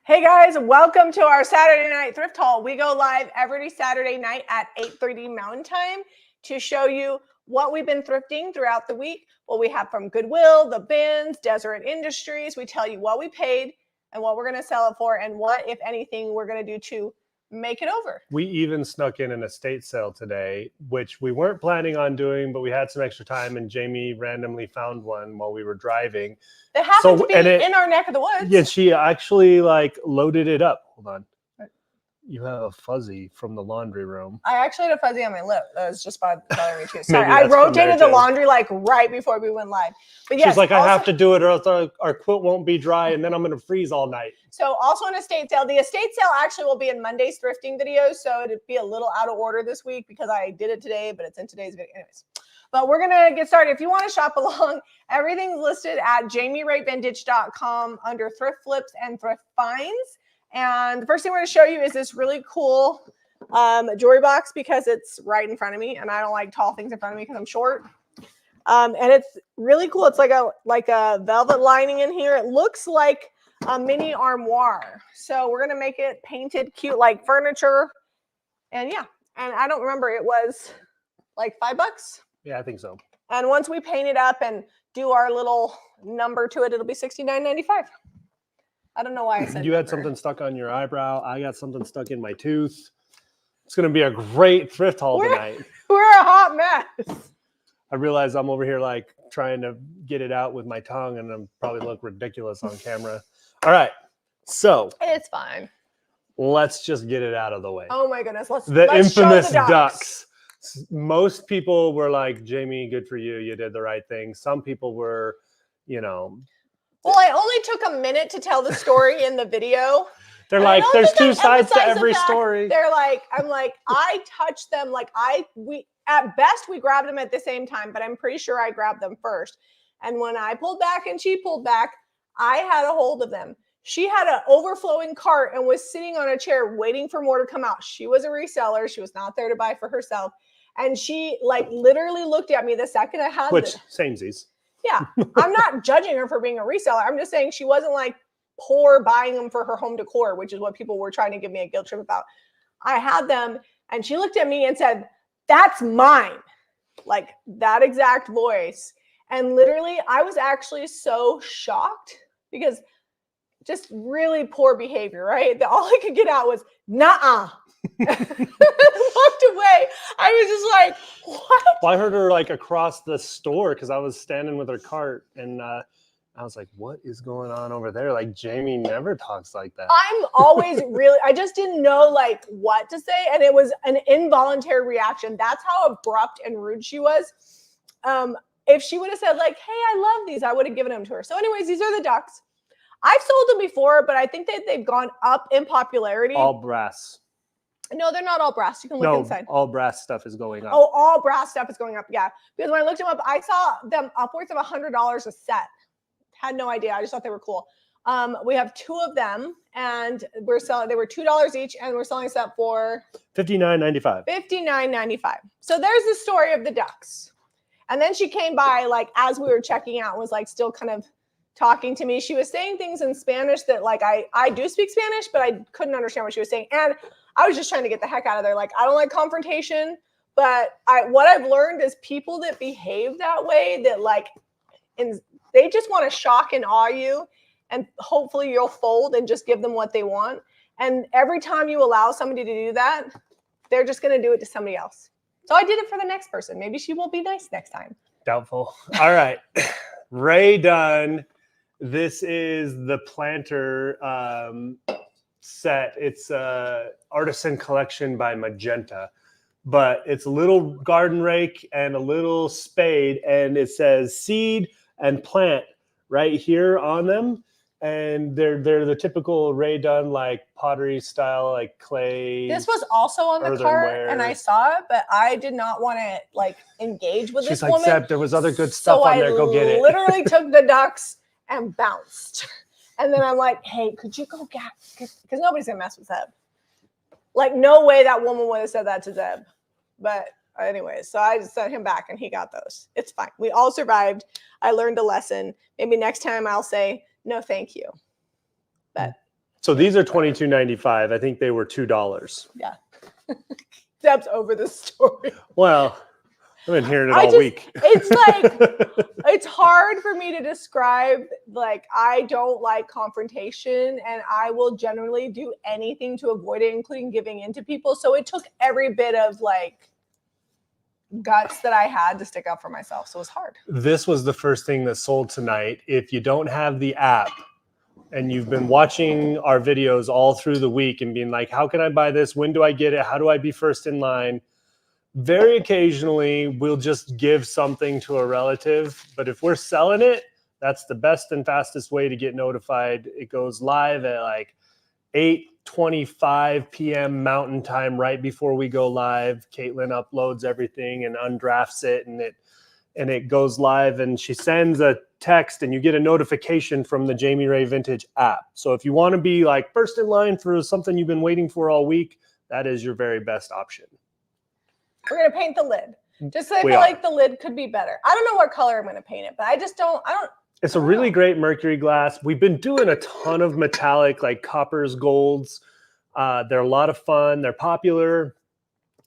Hey guys, welcome to our Saturday night thrift haul. We go live every Saturday night at 8:30 Mountain Time to show you what we've been thrifting throughout the week, what we have from Goodwill, the bins, Deseret Industries. We tell you what we paid and what we're going to sell it for and what, if anything, we're going to do to make it over. We even snuck in an estate sale today, which we weren't planning on doing, but we had some extra time and Jamie randomly found one while we were driving. It happened to be in our neck of the woods. Yeah, she actually loaded it up. Hold on. You have a fuzzy from the laundry room. I actually had a fuzzy on my lip. That was just bothering me too. Sorry, I rotated the laundry right before we went live. But yes, she's like, I have to do it or else our quilt won't be dry and then I'm going to freeze all night. So also an estate sale. The estate sale actually will be in Monday's thrifting video. So it'd be a little out of order this week because I did it today, but it's in today's video. Anyways, but we're going to get started. If you want to shop along, everything's listed at JamieWrightVintage.com under thrift flips and thrift finds. And the first thing we're going to show you is this really cool jewelry box because it's right in front of me, and I don't like tall things in front of me because I'm short. And it's really cool. It's like a velvet lining in here. It looks like a mini armoire. So we're going to make it painted cute like furniture. And yeah, and I don't remember, it was like $5. Yeah, I think so. And once we paint it up and do our little number to it, it'll be $69.95. I don't know why I said you had something stuck on your eyebrow. I got something stuck in my tooth. It's going to be a great thrift haul tonight. We're a hot mess. I realize I'm over here like trying to get it out with my tongue and I'm probably look ridiculous on camera. All right. So it's fine. Let's just get it out of the way. Oh my goodness. Let's infamous ducks. Most people were like, Jamie, good for you. You did the right thing. Some people were, well, I only took a minute to tell the story in the video. They're like, there's two sides to every story. They're like, I touched them. At best, we grabbed them at the same time, but I'm pretty sure I grabbed them first. And when I pulled back and she pulled back, I had a hold of them. She had an overflowing cart and was sitting on a chair waiting for more to come out. She was a reseller. She was not there to buy for herself. And she literally looked at me the second I had Which, samesies. Yeah, I'm not judging her for being a reseller. I'm just saying she wasn't poor buying them for her home decor, which is what people were trying to give me a guilt trip about. I had them and she looked at me and said, "That's mine." Like that exact voice. And literally I was actually so shocked because just really poor behavior, right? All I could get out was, "Nuh-uh." Walked away. I was just like, what? Well, I heard her across the store because I was standing with her cart and I was like, what is going on over there? Like, Jamie never talks like that. I'm always I just didn't know what to say. And it was an involuntary reaction. That's how abrupt and rude she was. If she would have said hey, I love these, I would have given them to her. So anyways, these are the ducks. I've sold them before, but I think that they've gone up in popularity. All brass. No, they're not all brass. You can look inside. All brass stuff is going up. Oh, all brass stuff is going up. Yeah. Because when I looked them up, I saw them upwards of $100 a set. Had no idea. I just thought they were cool. We have two of them and they were $2 each and we're selling a set for $59.95. $59.95. So there's the story of the ducks. And then she came by as we were checking out, was still kind of talking to me. She was saying things in Spanish that I do speak Spanish, but I couldn't understand what she was saying. And I was just trying to get the heck out of there. I don't like confrontation, but what I've learned is people that behave that way, that they just want to shock and awe you, and hopefully you'll fold and just give them what they want. And every time you allow somebody to do that, they're just going to do it to somebody else. So I did it for the next person. Maybe she will be nice next time. Doubtful. All right. Ray done. This is the planter set. It's a artisan collection by Magenta, but it's a little garden rake and a little spade, and it says seed and plant right here on them. And they're the typical Ray Dunn pottery style, clay. This was also on the cart and I saw it, but I did not want to engage with this woman. Seb, there was other good stuff on there. Go get it. Literally took the ducks and bounced. And then I'm like, hey, could you go get, because nobody's gonna mess with Zeb. No way that woman would have said that to Zeb. But anyways, so I just sent him back and he got those. It's fine. We all survived. I learned a lesson. Maybe next time I'll say, no, thank you. But So these are $22.95. I think they were $2. Yeah. Deb's over the story. Well, I've been hearing it all week. It's like, it's hard for me to describe. Like, I don't like confrontation, and I will generally do anything to avoid it, including giving in to people. So it took every bit of like guts that I had to stick up for myself. So it was hard. This was the first thing that sold tonight. If you don't have the app and you've been watching our videos all through the week and being like, how can I buy this? When do I get it? How do I be first in line? Very occasionally, we'll just give something to a relative. But if we're selling it, that's the best and fastest way to get notified. It goes live at like 8:25 p.m. Mountain Time, right before we go live. Caitlin uploads everything and undrafts it, and it goes live. And she sends a text, and you get a notification from the Jamie Ray Vintage app. So if you want to be like first in line for something you've been waiting for all week, that is your very best option. We're going to paint the lid. Just so I feel like the lid could be better. I don't know what color I'm going to paint it, but I don't. It's a really great mercury glass. We've been doing a ton of metallic, like coppers, golds. They're a lot of fun. They're popular.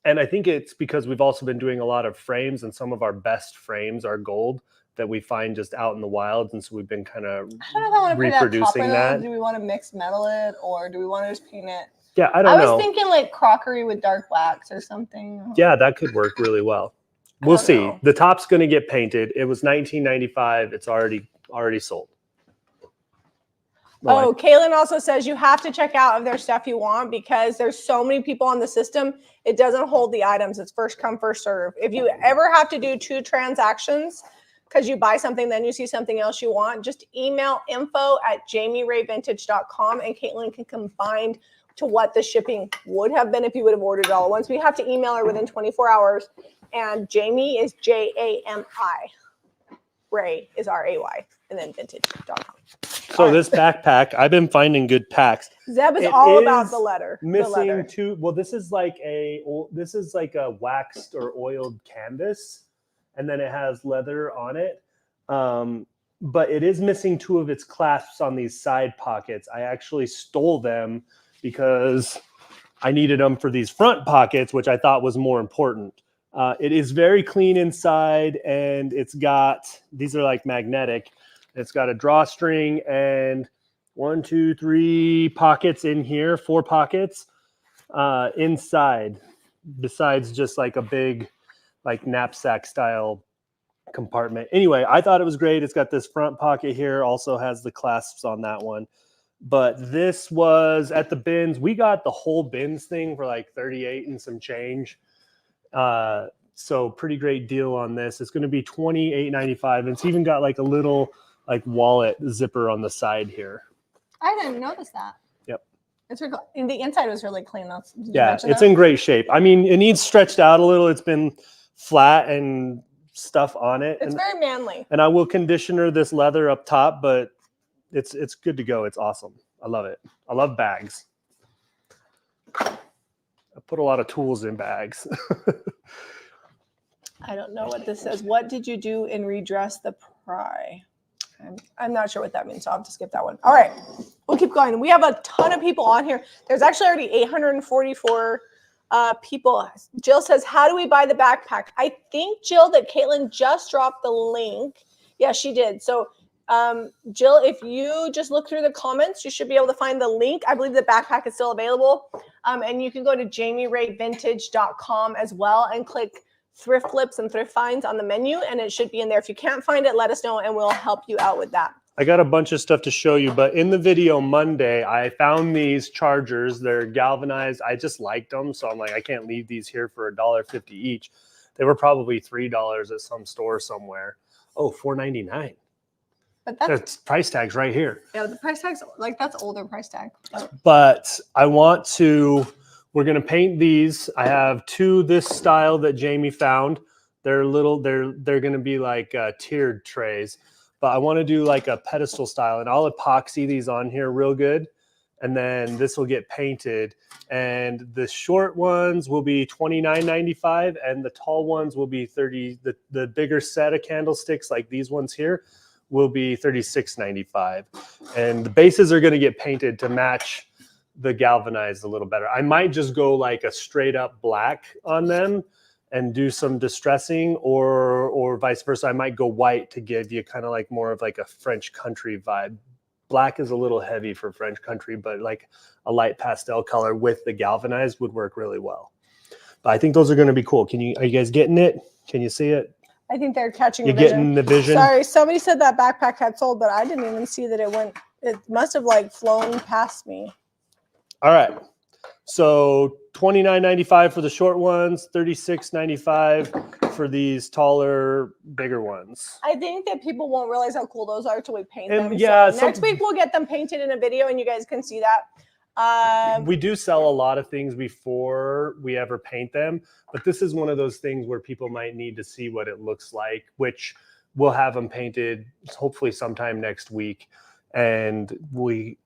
And I think it's because we've also been doing a lot of frames, and some of our best frames are gold that we find just out in the wild. And so we've been kind of reproducing that. Do we want to mix metal it, or do we want to just paint it? Yeah, I don't know. I was thinking like crockery with dark wax or something. Yeah, that could work really well. We'll see. The top's going to get painted. It was $19.95. It's already sold. Oh, Kaylin also says you have to check out if there's stuff you want, because there's so many people on the system. It doesn't hold the items. It's first come, first serve. If you ever have to do 2 transactions because you buy something, then you see something else you want, just email info@jamierayvintage.com, and Caitlin can combine to what the shipping would have been if you would have ordered it all at once. We have to email her within 24 hours. And Jamie is Jami. Ray is Ray. And then vintage.com. So this backpack, I've been finding good packs. Zeb is all about the letter. Missing 2. Well, this is like a waxed or oiled canvas, and then it has leather on it. But it is missing 2 of its clasps on these side pockets. I actually stole them because I needed them for these front pockets, which I thought was more important. It is very clean inside, and these are like magnetic. It's got a drawstring and 1, 2, 3 pockets in here, 4 pockets inside, besides just like a big like knapsack style compartment. Anyway, I thought it was great. It's got this front pocket here, also has the clasps on that one. But this was at the bins. We got the whole bins thing for like 38 and some change. So pretty great deal on this. It's going to be $28.95. And it's even got like a little like wallet zipper on the side here. I didn't notice that. Yep. It's really cool. And the inside was really clean. Yeah, it's in great shape. I mean, it needs stretched out a little. It's been flat and stuff on it. It's very manly. And I will conditioner this leather up top, but it's good to go. It's awesome. I love it. I love bags. I put a lot of tools in bags. I don't know what this says. What did you do in redress the pry? I'm not sure what that means, so I'll have to skip that one. All right, we'll keep going. We have a ton of people on here. There's actually already 844 people. Jill says, how do we buy the backpack? I think, Jill, that Caitlin just dropped the link. Yeah, she did. So Jill, if you just look through the comments, you should be able to find the link. I believe the backpack is still available. And you can go to JamieRayVintage.com as well and click Thrift Flips and Thrift Finds on the menu, and it should be in there. If you can't find it, let us know and we'll help you out with that. I got a bunch of stuff to show you, but in the video Monday, I found these chargers. They're galvanized. I just liked them, so I'm like, I can't leave these here for $1.50 each. They were probably $3 at some store somewhere. Oh, $4.99. But that's price tags right here. Yeah, the price tags, like that's older price tag. But we're going to paint these. I have 2 this style that Jamie found. They're going to be like tiered trays. But I want to do like a pedestal style, and I'll epoxy these on here real good. And then this will get painted. And the short ones will be $29.95, and the tall ones will be $30. The bigger set of candlesticks, like these ones here, will be $36.95. And the bases are going to get painted to match the galvanized a little better. I might just go like a straight up black on them and do some distressing, or vice versa. I might go white to give you kind of like more of like a French country vibe. Black is a little heavy for French country, but like a light pastel color with the galvanized would work really well. But I think those are going to be cool. Are you guys getting it? Can you see it? I think they're catching You're the vision. getting the vision? Sorry, somebody said that backpack had sold, but I didn't even see that it went. It must have like flown past me. All right. So $29.95 for the short ones, $36.95 for these taller, bigger ones. I think that people won't realize how cool those are till we paint them. Yeah, so next week we'll get them painted in a video and you guys can see that. We do sell a lot of things before we ever paint them, but this is one of those things where people might need to see what it looks like, which we'll have them painted hopefully sometime next week. And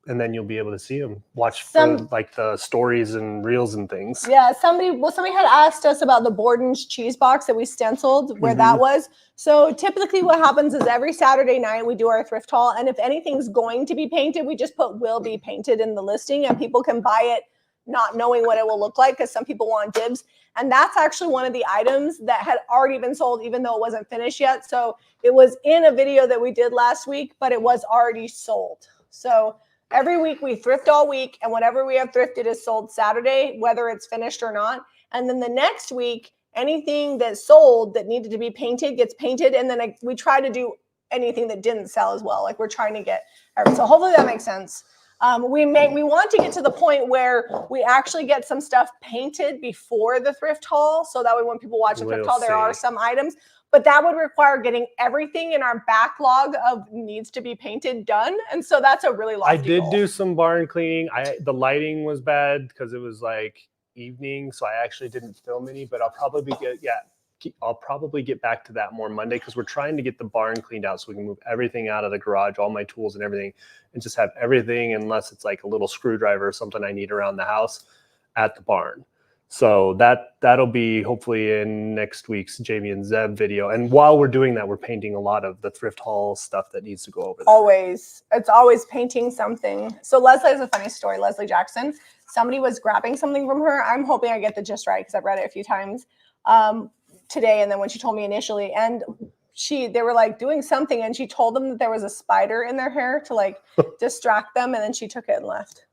then you'll be able to see them, watch for like the stories and reels and things. Yeah, somebody had asked us about the Borden's cheese box that we stenciled, where that was. So typically what happens is every Saturday night we do our thrift haul, and if anything's going to be painted, we just put will be painted in the listing, and people can buy it not knowing what it will look like, because some people want dibs. And that's actually one of the items that had already been sold, even though it wasn't finished yet. So it was in a video that we did last week, but it was already sold. So every week we thrift all week, and whatever we have thrifted is sold Saturday, whether it's finished or not. And then the next week, anything that's sold that needed to be painted gets painted. And then we try to do anything that didn't sell as well. Like we're trying to get, so hopefully that makes sense. We want to get to the point where we actually get some stuff painted before the thrift haul, so that way when people watch the thrift haul, there are some items, but that would require getting everything in our backlog of needs to be painted done. And so that's a really lofty I did goal. do some barn cleaning. The lighting was bad because it was like evening, so I actually didn't film any, but I'll probably get back to that more Monday, because we're trying to get the barn cleaned out so we can move everything out of the garage, all my tools and everything, and just have everything, unless it's like a little screwdriver or something I need around the house, at the barn. So that'll be hopefully in next week's Jamie and Zeb video. And while we're doing that, we're painting a lot of the thrift haul stuff that needs to go over there. Always. It's always painting something. So Leslie has a funny story. Leslie Jackson. Somebody was grabbing something from her. I'm hoping I get the gist right because I've read it a few times today. And then when she told me initially, and they were like doing something, and she told them that there was a spider in their hair to like distract them. And then she took it and left.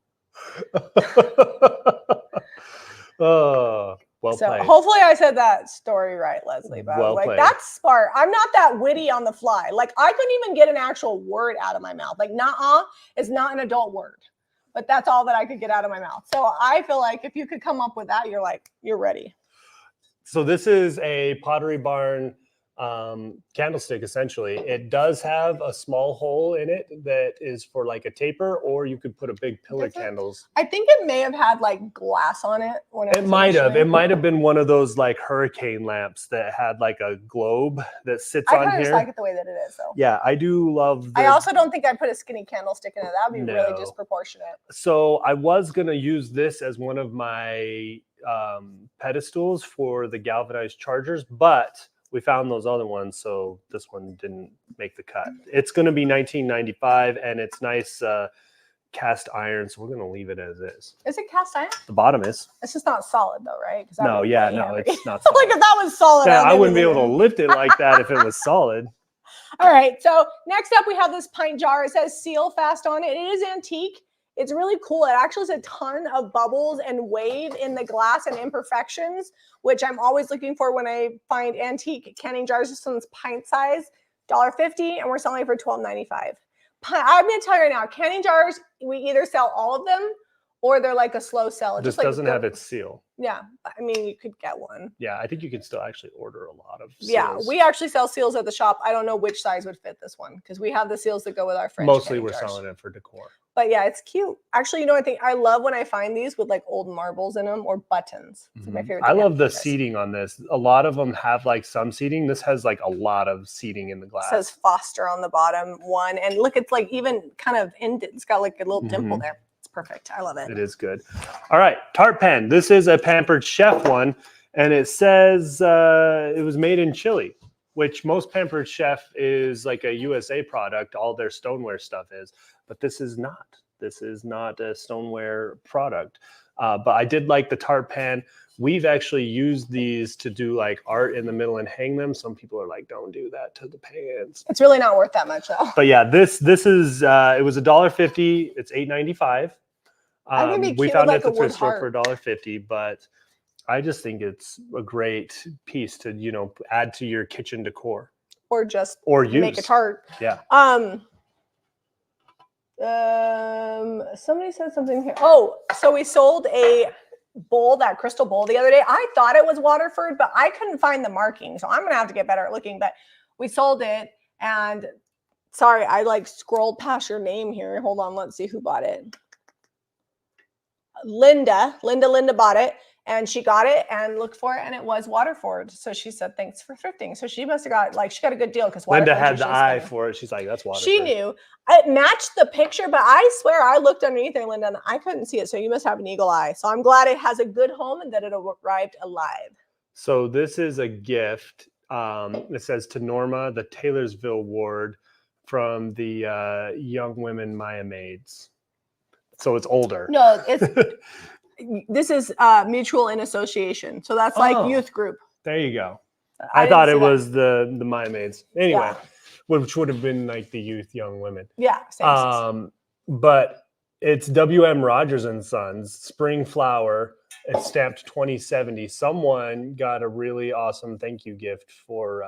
Oh, well so played. Hopefully I said that story right, Leslie. But Well like played. that's smart. I'm not that witty on the fly. Like I couldn't even get an actual word out of my mouth. Like nah is not an adult word, but that's all that I could get out of my mouth. So I feel like if you could come up with that, you're ready. So this is a Pottery Barn candlestick, essentially. It does have a small hole in it that is for like a taper, or you could put a big pillar candles. I think it may have had like glass on it. It might have. It might have been one of those like hurricane lamps that had like a globe that sits on here. I just like it the way that it is, though. Yeah, I do love. I also don't think I'd put a skinny candlestick in it. That would be really disproportionate. So I was gonna use this as one of my pedestals for the galvanized chargers, but we found those other ones, so this one didn't make the cut. It's going to be $19.95, and it's nice cast iron, so we're going to leave it as is. Is it cast iron? The bottom is. It's just not solid, though, right? No, it's not solid. Like if that was solid, yeah, I wouldn't be able to lift it like that if it was solid. All right, so next up we have this pint jar. It says seal fast on it. It is antique. It's really cool. It actually has a ton of bubbles and wave in the glass and imperfections, which I'm always looking for when I find antique canning jars. This one's pint size, $1.50, and we're selling it for $12.95. I'm going to tell you right now, canning jars, we either sell all of them or they're like a slow sell. This doesn't have its seal. Yeah, I mean, you could get one. Yeah, I think you can still actually order a lot of seals. Yeah, we actually sell seals at the shop. I don't know which size would fit this one because we have the seals that go with our French. Mostly we're jars. selling it for decor. But yeah, it's cute. Actually, I think I love when I find these with like old marbles in them or buttons. It's my favorite. I love the seating on this. A lot of them have like some seating. This has like a lot of seating in the glass. It says Foster on the bottom one. And look, it's like even kind of it's got like a little dimple there. It's perfect. I love it. It is good. All right, tart pen. This is a Pampered Chef one, and it says it was made in Chile. which most Pampered Chef is like a USA product. All their stoneware stuff is, but this is not. This is not a stoneware product. But I did like the tart pan. We've actually used these to do like art in the middle and hang them. Some people are like, don't do that to the pans. It's really not worth that much though. But yeah, this is it was $1.50. It's $8.95. We found it at the thrift store for $1.50, but I just think it's a great piece to, you know, add to your kitchen decor. Or just use. make a tart. Yeah. Somebody said something here. Oh, so we sold a bowl, that crystal bowl the other day. I thought it was Waterford, but I couldn't find the marking. So I'm gonna have to get better at looking, but we sold it. And sorry, I like scrolled past your name here. Hold on, let's see who bought it. Linda bought it, and she got it and looked for it, and it was Waterford. So she said, thanks for thrifting. So she must have got, like, she got a good deal because Linda had the eye for it. She's like, that's Waterford. She knew. It matched the picture, but I swear I looked underneath there, Linda, and I couldn't see it. So you must have an eagle eye. So I'm glad it has a good home and that it arrived alive. So this is a gift. It says to Norma, the Taylorsville Ward from the Young Women Maya Maids. So it's older. No, it's this is mutual in association. So that's like youth group. There you go. I thought it was the Maya Maids. Anyway, which would have been like the youth young women. Yeah. Same but it's W.M. Rogers and Sons Spring Flower. It's stamped 2070. Someone got a really awesome thank you gift for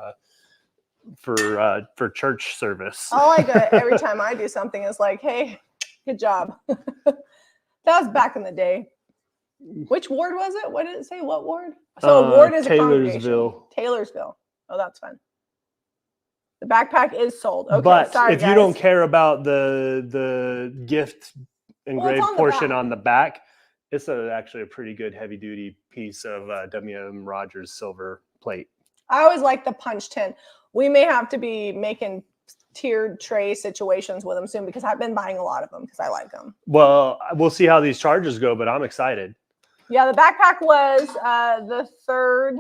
church service. All I get every time I do something is like, hey, good job. That was back in the day. Which ward was it? What did it say? What ward? So a ward is a congregation. Taylorsville. Oh, that's fun. The backpack is sold. Okay, but sorry, if guys. you don't care about the gift engraved portion on the back, it's actually a pretty good heavy duty piece of W.M. Rogers silver plate. I always like the punch tin. We may have to be making tiered tray situations with them soon because I've been buying a lot of them because I like them. Well, we'll see how these charges go, but I'm excited. Yeah, the backpack was the third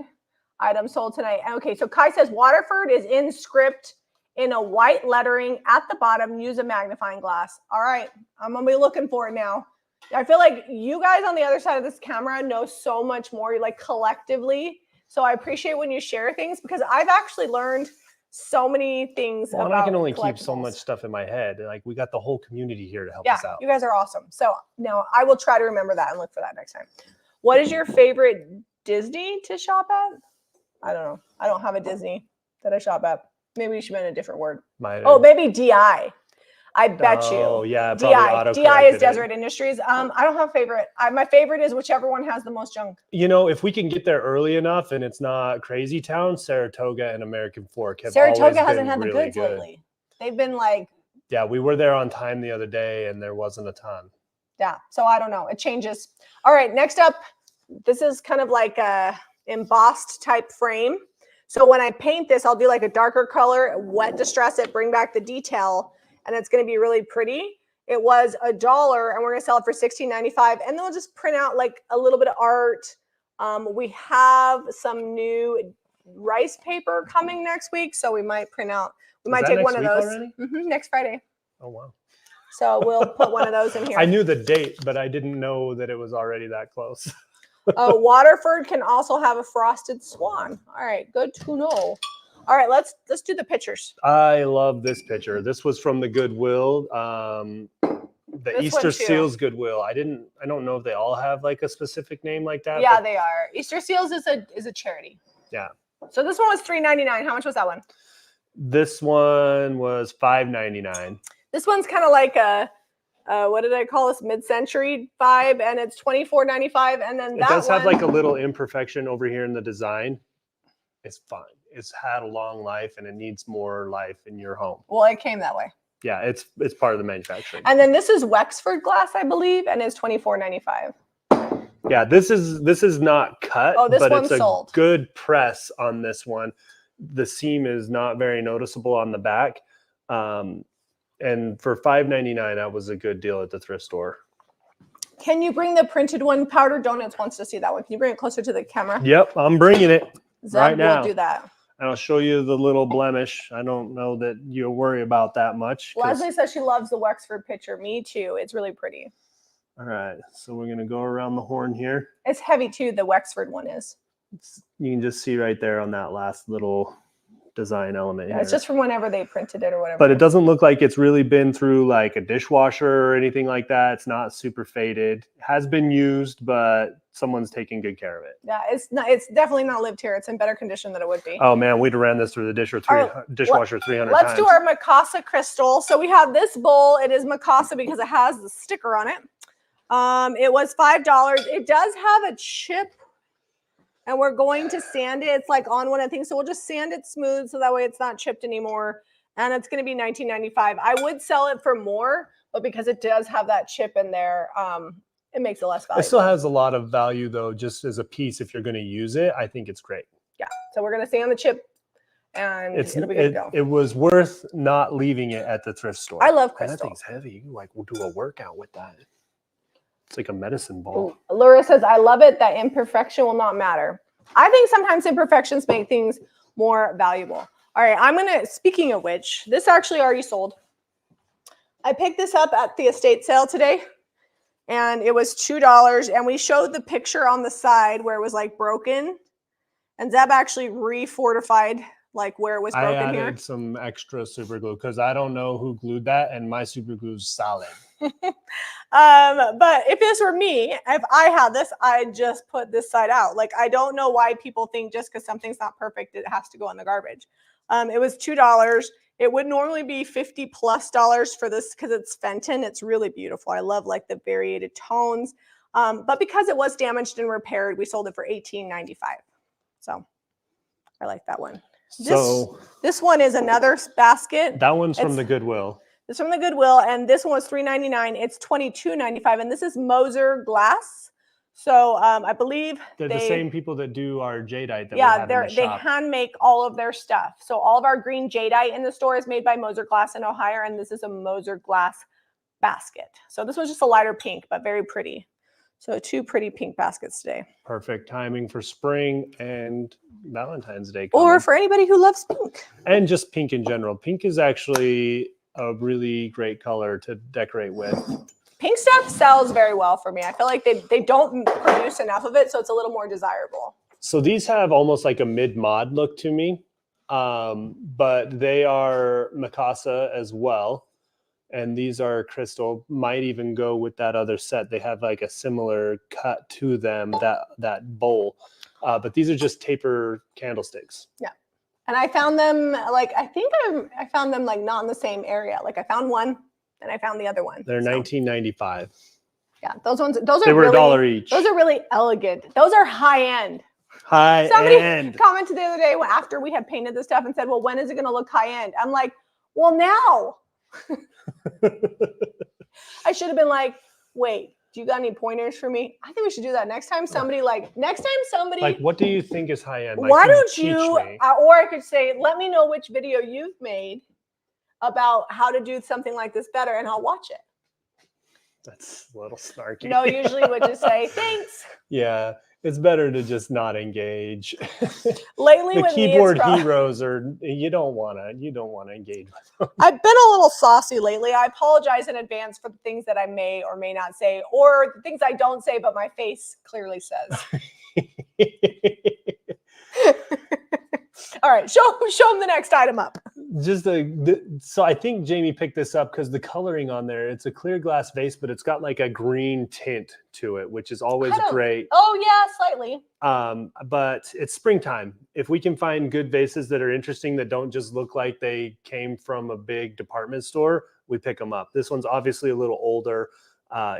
item sold tonight. Okay, so Kai says Waterford is in script in a white lettering at the bottom. Use a magnifying glass. All right, I'm gonna be looking for it now. I feel like you guys on the other side of this camera know so much more, like collectively. So I appreciate when you share things because I've actually learned so many things. Well, I can only keep so much stuff in my head. Like we got the whole community here to help us out. You guys are awesome. So now I will try to remember that and look for that next time. What is your favorite Disney to shop at? I don't know. I don't have a Disney that I shop at. Maybe you should mean a different word. Maybe DI. I bet you. Oh yeah, DI is Deseret Industries. I don't have a favorite. My favorite is whichever one has the most junk. You know, if we can get there early enough and it's not crazy town, Saratoga and American Fork have Saratoga hasn't had the goods lately. They've been like. Yeah, we were there on time the other day and there wasn't a ton. Yeah, so I don't know. It changes. All right, next up, this is kind of like a embossed type frame. So when I paint this, I'll do like a darker color, wet distress it, bring back the detail. And it's going to be really pretty. It was $1 and we're going to sell it for $16.95. And then we'll just print out like a little bit of art. We have some new rice paper coming next week. So we might print out, we might take one of those next Friday. Oh, wow. So we'll put one of those in here. I knew the date, but I didn't know that it was already that close. Waterford can also have a frosted swan. All right, good to know. All right, let's do the pictures. I love this picture. This was from the Goodwill, the Easter Seals Goodwill. I don't know if they all have like a specific name like that. Yeah, they are. Easter Seals is a charity. Yeah. So this one was $3.99. How much was that one? This one was $5.99. This one's kind of like a what did I call this? Mid-century vibe, and it's $24.95. And then that it does have like a little imperfection over here in the design. It's fine. It's had a long life and it needs more life in your home. Well, it came that way. Yeah, it's part of the manufacturing. And then this is Wexford glass, I believe, and it's $24.95. Yeah, this is not cut, but it's a good press on this one. The seam is not very noticeable on the back. And for $5.99, that was a good deal at the thrift store. Can you bring the printed one? Powder Donuts wants to see that one. Can you bring it closer to the camera? Yep, I'm bringing it. Zeb right now. We'll do that. And I'll show you the little blemish. I don't know that you'll worry about that much. Leslie says she loves the Wexford picture. Me too. It's really pretty. All right, so we're gonna go around the horn here. It's heavy too. The Wexford one is. You can just see right there on that last little design element here. It's just from whenever they printed it or whatever. But it doesn't look like it's really been through like a dishwasher or anything like that. It's not super faded. It has been used, but someone's taking good care of it. Yeah, it's not. It's definitely not lived here. It's in better condition than it would be. Oh man, we'd have ran this through the dishwasher 300 times. Let's do our Mikasa crystal. So we have this bowl. It is Mikasa because it has the sticker on it. It was $5. It does have a chip, and we're going to sand it. It's like on one of the things, so we'll just sand it smooth so that way it's not chipped anymore. And it's going to be $19.95. I would sell it for more, but because it does have that chip in there, it makes it less valuable. It still has a lot of value though, just as a piece. If you're going to use it, I think it's great. Yeah. So we're going to sand the chip, and it'll be good to go. It was worth not leaving it at the thrift store. I love crystal. crystal. That thing's heavy. You we'll do a workout with that. It's like a medicine ball. Laura says, I love it that imperfection will not matter. I think sometimes imperfections make things more valuable. All right, I'm going to, speaking of which, this actually already sold. I picked this up at the estate sale today, and it was $2. And we showed the picture on the side where it was like broken. And Zeb actually re-fortified like where it was broken I added here. some extra super glue because I don't know who glued that, and my super glue is solid. But if this were me, if I had this, I'd just put this side out. Like, I don't know why people think just because something's not perfect, it has to go in the garbage. It was $2. It would normally be $50+ for this because it's Fenton. It's really beautiful. I love like the variated tones. But because it was damaged and repaired, we sold it for $18.95. So I like that one. So this one is another basket. That one's from the Goodwill. It's from the Goodwill, and this one was $3.99. It's $22.95, and this is Moser glass. So I believe they're the same people that do our jadeite. That yeah, we have in the they shop. hand make all of their stuff. So all of our green jadeite in the store is made by Moser Glass in Ohio, and this is a Moser Glass basket. So this was just a lighter pink, but very pretty. So 2 pretty pink baskets today. Perfect timing for spring and Valentine's Day coming. Or for anybody who loves pink. And just pink in general. Pink is actually a really great color to decorate with. Pink stuff sells very well for me. I feel like they don't produce enough of it, so it's a little more desirable. So these have almost like a mid-mod look to me, but they are Mikasa as well. And these are crystal, might even go with that other set. They have like a similar cut to them, that bowl. But these are just taper candlesticks. Yeah. And I found them like, I think I found them like not in the same area. Like I found one and I found the other one. They're $19.95. Yeah, those ones, they were $1 each. Those are really elegant. Those are high end. Somebody commented the other day after we had painted this stuff and said, well, when is it going to look high end? I'm like, well, now. I should have been like, wait, do you got any pointers for me? I think we should do that next time somebody like what do you think is high end? Like, why don't you or I could say, let me know which video you've made about how to do something like this better, and I'll watch it. That's a little snarky. No, usually would just say thanks. Yeah, it's better to just not engage. Lately, the keyboard heroes are you don't want to engage with them. I've been a little saucy lately. I apologize in advance for the things that I may or may not say, or the things I don't say, but my face clearly says. All right, show them the next item up. So I think Jamie picked this up because the coloring on there, it's a clear glass vase, but it's got like a green tint to it, which is always great. Oh yeah, slightly. But it's springtime. If we can find good vases that are interesting, that don't just look like they came from a big department store, we pick them up. This one's obviously a little older.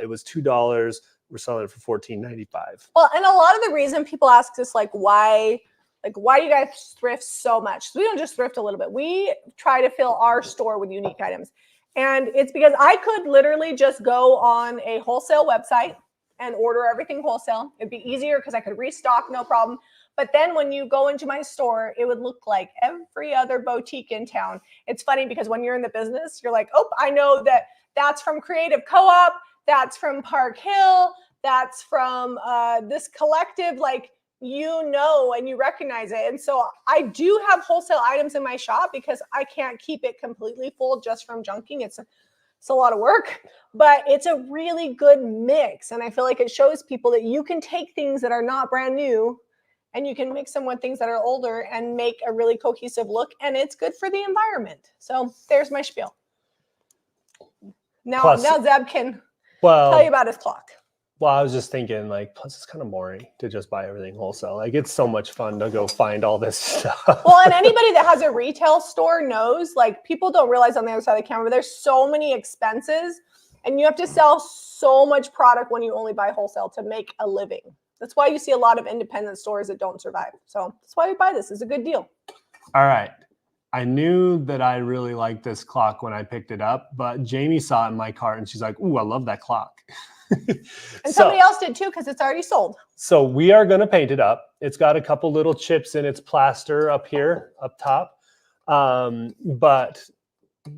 It was $2. We're selling it for $14.95. Well, and a lot of the reason people ask us why do you guys thrift so much? So we don't just thrift a little bit. We try to fill our store with unique items. And it's because I could literally just go on a wholesale website and order everything wholesale. It'd be easier because I could restock, no problem. But then when you go into my store, it would look like every other boutique in town. It's funny because when you're in the business, you're like, oh, I know that's from Creative Co-op. That's from Park Hill. That's from this collective. Like, you know, and you recognize it. And so I do have wholesale items in my shop because I can't keep it completely full just from junking. It's a lot of work, but it's a really good mix. And I feel like it shows people that you can take things that are not brand new and you can mix them with things that are older and make a really cohesive look. And it's good for the environment. So there's my spiel. Now Zeb can tell you about his clock. Well, I was just thinking, like, plus it's kind of boring to just buy everything wholesale. Like, it's so much fun to go find all this stuff. Well, and anybody that has a retail store knows, like, people don't realize on the other side of the camera, there's so many expenses, and you have to sell so much product when you only buy wholesale to make a living. That's why you see a lot of independent stores that don't survive. So that's why we buy this. It's a good deal. All right. I knew that I really liked this clock when I picked it up, but Jamie saw it in my cart and she's like, "Ooh, I love that clock." And somebody else did too, because it's already sold. So we are going to paint it up. It's got a couple little chips in its plaster up here, up top. But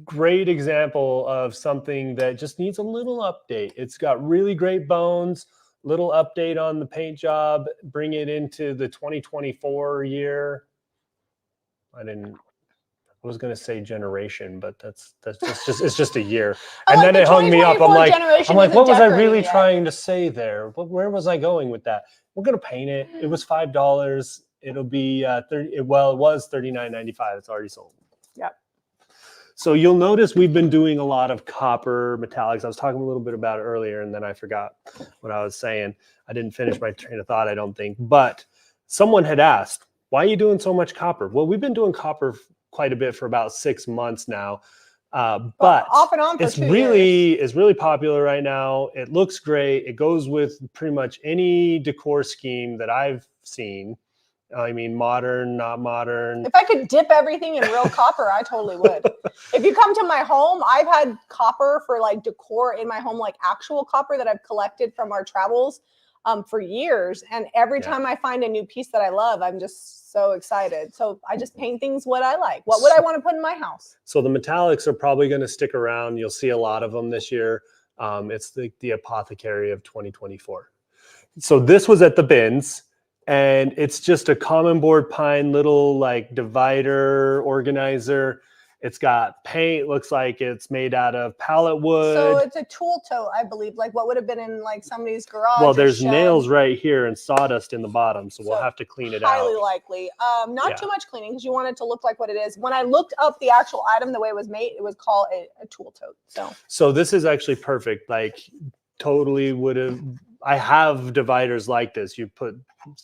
great example of something that just needs a little update. It's got really great bones, little update on the paint job, bring it into the 2024 year. I was gonna say generation, but that's just it's just a year. And then it hung me up. I'm like, what was I really trying to say there? Where was I going with that? We're gonna paint it. It was $5. It'll be it was $39.95. It's already sold. Yep. So you'll notice we've been doing a lot of copper metallics. I was talking a little bit about it earlier, and then I forgot what I was saying. I didn't finish my train of thought, I don't think. But someone had asked, why are you doing so much copper? Well, we've been doing copper quite a bit for about 6 months now, but off and on for it's really popular right now. It looks great. It goes with pretty much any decor scheme that I've seen. I mean, modern, not modern. If I could dip everything in real copper, I totally would. If you come to my home, I've had copper for like decor in my home, like actual copper that I've collected from our travels for years. And every time I find a new piece that I love, I'm just so excited. So I just paint things what I like. What would I want to put in my house? So the metallics are probably going to stick around. You'll see a lot of them this year. It's the apothecary of 2024. So this was at the bins, and it's just a common board pine little like divider organizer. It's got paint, looks like it's made out of pallet wood. So it's a tool tote, I believe, like what would have been in like somebody's garage. Well, there's nails right here and sawdust in the bottom, so we'll have to clean it out. Highly likely. Not too much cleaning because you want it to look like what it is. When I looked up the actual item, the way it was made, it was called a tool tote. So this is actually perfect. Like totally would have. I have dividers like this. You put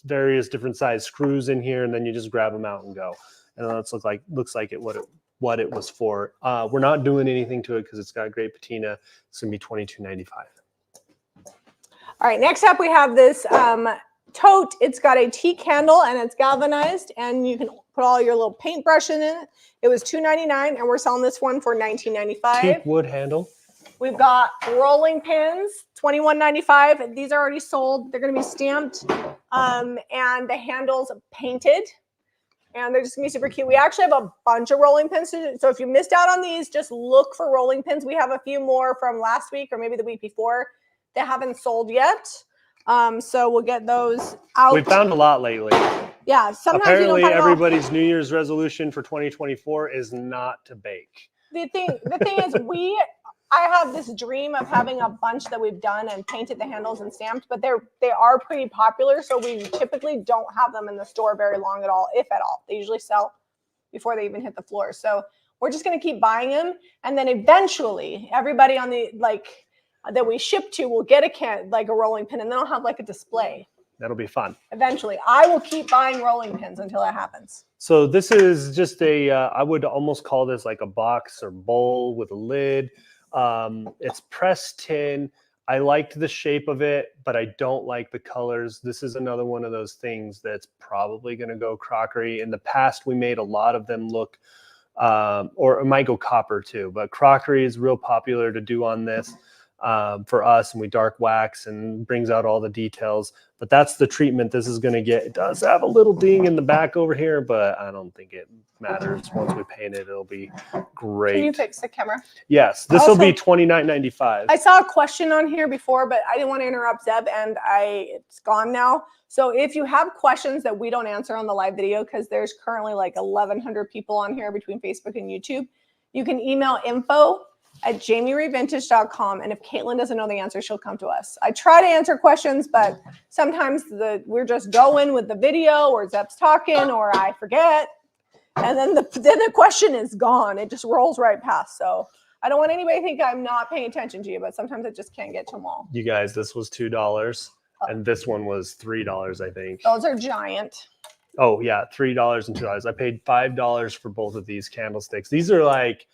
various different size screws in here, and then you just grab them out and go. And then looks like what it was for. We're not doing anything to it because it's got great patina. It's gonna be $22.95. All right, next up we have this tote. It's got a tea candle and it's galvanized, and you can put all your little paintbrush in it. It was $2.99, and we're selling this one for $19.95. Teak wood handle. We've got rolling pins, $21.95. These are already sold. They're going to be stamped, and the handles painted, and they're just going to be super cute. We actually have a bunch of rolling pins. So if you missed out on these, just look for rolling pins. We have a few more from last week or maybe the week before that haven't sold yet. So we'll get those out. We found a lot lately. Yeah. Sometimes apparently everybody's New Year's resolution for 2024 is not to bake. The thing is I have this dream of having a bunch that we've done and painted the handles and stamped, but they are pretty popular. So we typically don't have them in the store very long at all, if at all. They usually sell before they even hit the floor. So we're just going to keep buying them. And then eventually everybody on the, that we ship to will get a rolling pin, and then I'll have like a display. That'll be fun. Eventually. I will keep buying rolling pins until that happens. So this is just I would almost call this like a box or bowl with a lid. It's pressed tin. I liked the shape of it, but I don't like the colors. This is another one of those things that's probably going to go crockery. In the past, we made a lot of them look, or it might go copper too, but crockery is real popular to do on this. for us, and we dark wax and brings out all the details. But that's the treatment this is going to get. It does have a little ding in the back over here, but I don't think it matters. Once we paint it, it'll be great. Can you fix the camera? Yes, this will be $29.95. I saw a question on here before, but I didn't want to interrupt Zeb, and it's gone now. So if you have questions that we don't answer on the live video, because there's currently like 1,100 people on here between Facebook and YouTube, you can email info@jamierevintage.com, and if Caitlin doesn't know the answer, she'll come to us. I try to answer questions, but sometimes we're just going with the video, or Zeb's talking, or I forget, and then the question is gone. It just rolls right past. So I don't want anybody to think I'm not paying attention to you, but sometimes I just can't get to them all. You guys, this was $2, and this one was $3, I think. Those are giant. Oh yeah, $3 and $2. I paid $5 for both of these candlesticks. These are like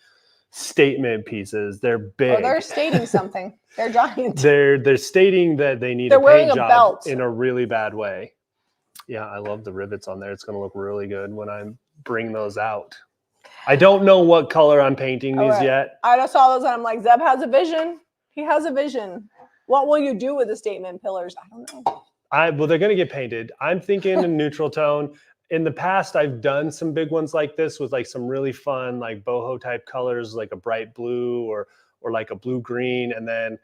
statement pieces. They're big. Oh, they're stating something. They're giant. They're stating that they need a paint job in a really bad way. Yeah, I love the rivets on there. It's going to look really good when I bring those out. I don't know what color I'm painting these yet. I just saw those and I'm like, Zeb has a vision. He has a vision. What will you do with the statement pillars? I don't know. Well, they're going to get painted. I'm thinking a neutral tone. In the past, I've done some big ones like this with like some really fun, like boho type colors, like a bright blue or like a blue green, and then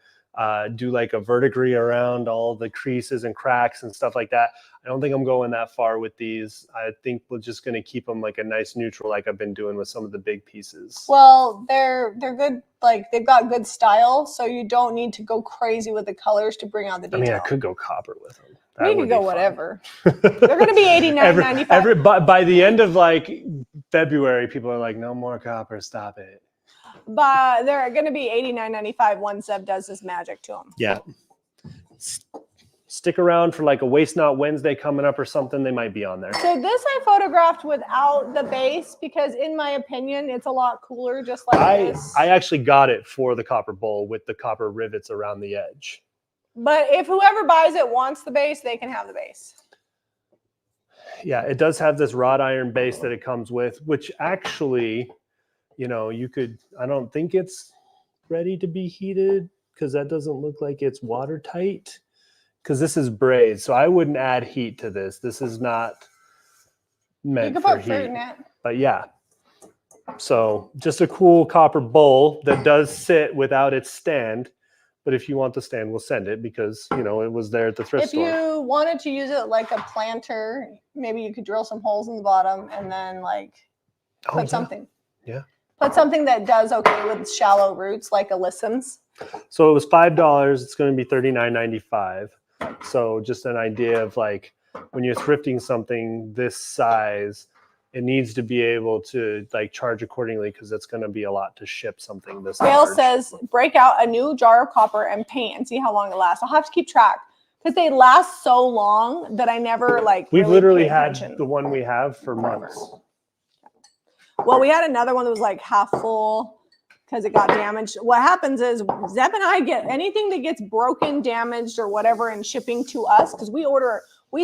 do like a verdigris around all the creases and cracks and stuff like that. I don't think I'm going that far with these. I think we're just going to keep them like a nice neutral, like I've been doing with some of the big pieces. Well, they're good. Like they've got good style, so you don't need to go crazy with the colors to bring out the detail. I mean, I could go copper with them. We could go whatever. They're going to be $89.95. By the end of like February, people are like, no more copper, stop it. But they're going to be $89.95 once Zeb does his magic to them. Yeah. Stick around for like a Waste Not Wednesday coming up or something. They might be on there. So this I photographed without the base because in my opinion, it's a lot cooler just like this. I actually got it for the copper bowl with the copper rivets around the edge. But if whoever buys it wants the base, they can have the base. Yeah, it does have this wrought iron base that it comes with, which actually, you know, you could, I don't think it's ready to be heated because that doesn't look like it's watertight because this is braised. So I wouldn't add heat to this. This is not meant for heat. Fruit in it. But yeah. So just a cool copper bowl that does sit without its stand. But if you want the stand, we'll send it because, you know, it was there at the thrift store. If you wanted to use it like a planter, maybe you could drill some holes in the bottom and then like put something. Yeah. Put something that does okay with shallow roots like alyssums. So it was $5. It's going to be $39.95. So just an idea of like when you're thrifting something this size, it needs to be able to like charge accordingly because it's going to be a lot to ship something this large. Gail says, break out a new jar of copper and paint and see how long it lasts. I'll have to keep track because they last so long that I never like. We've literally had the one we have for months. Well, we had another one that was like half full because it got damaged. What happens is Zeb and I get anything that gets broken, damaged, or whatever in shipping to us because we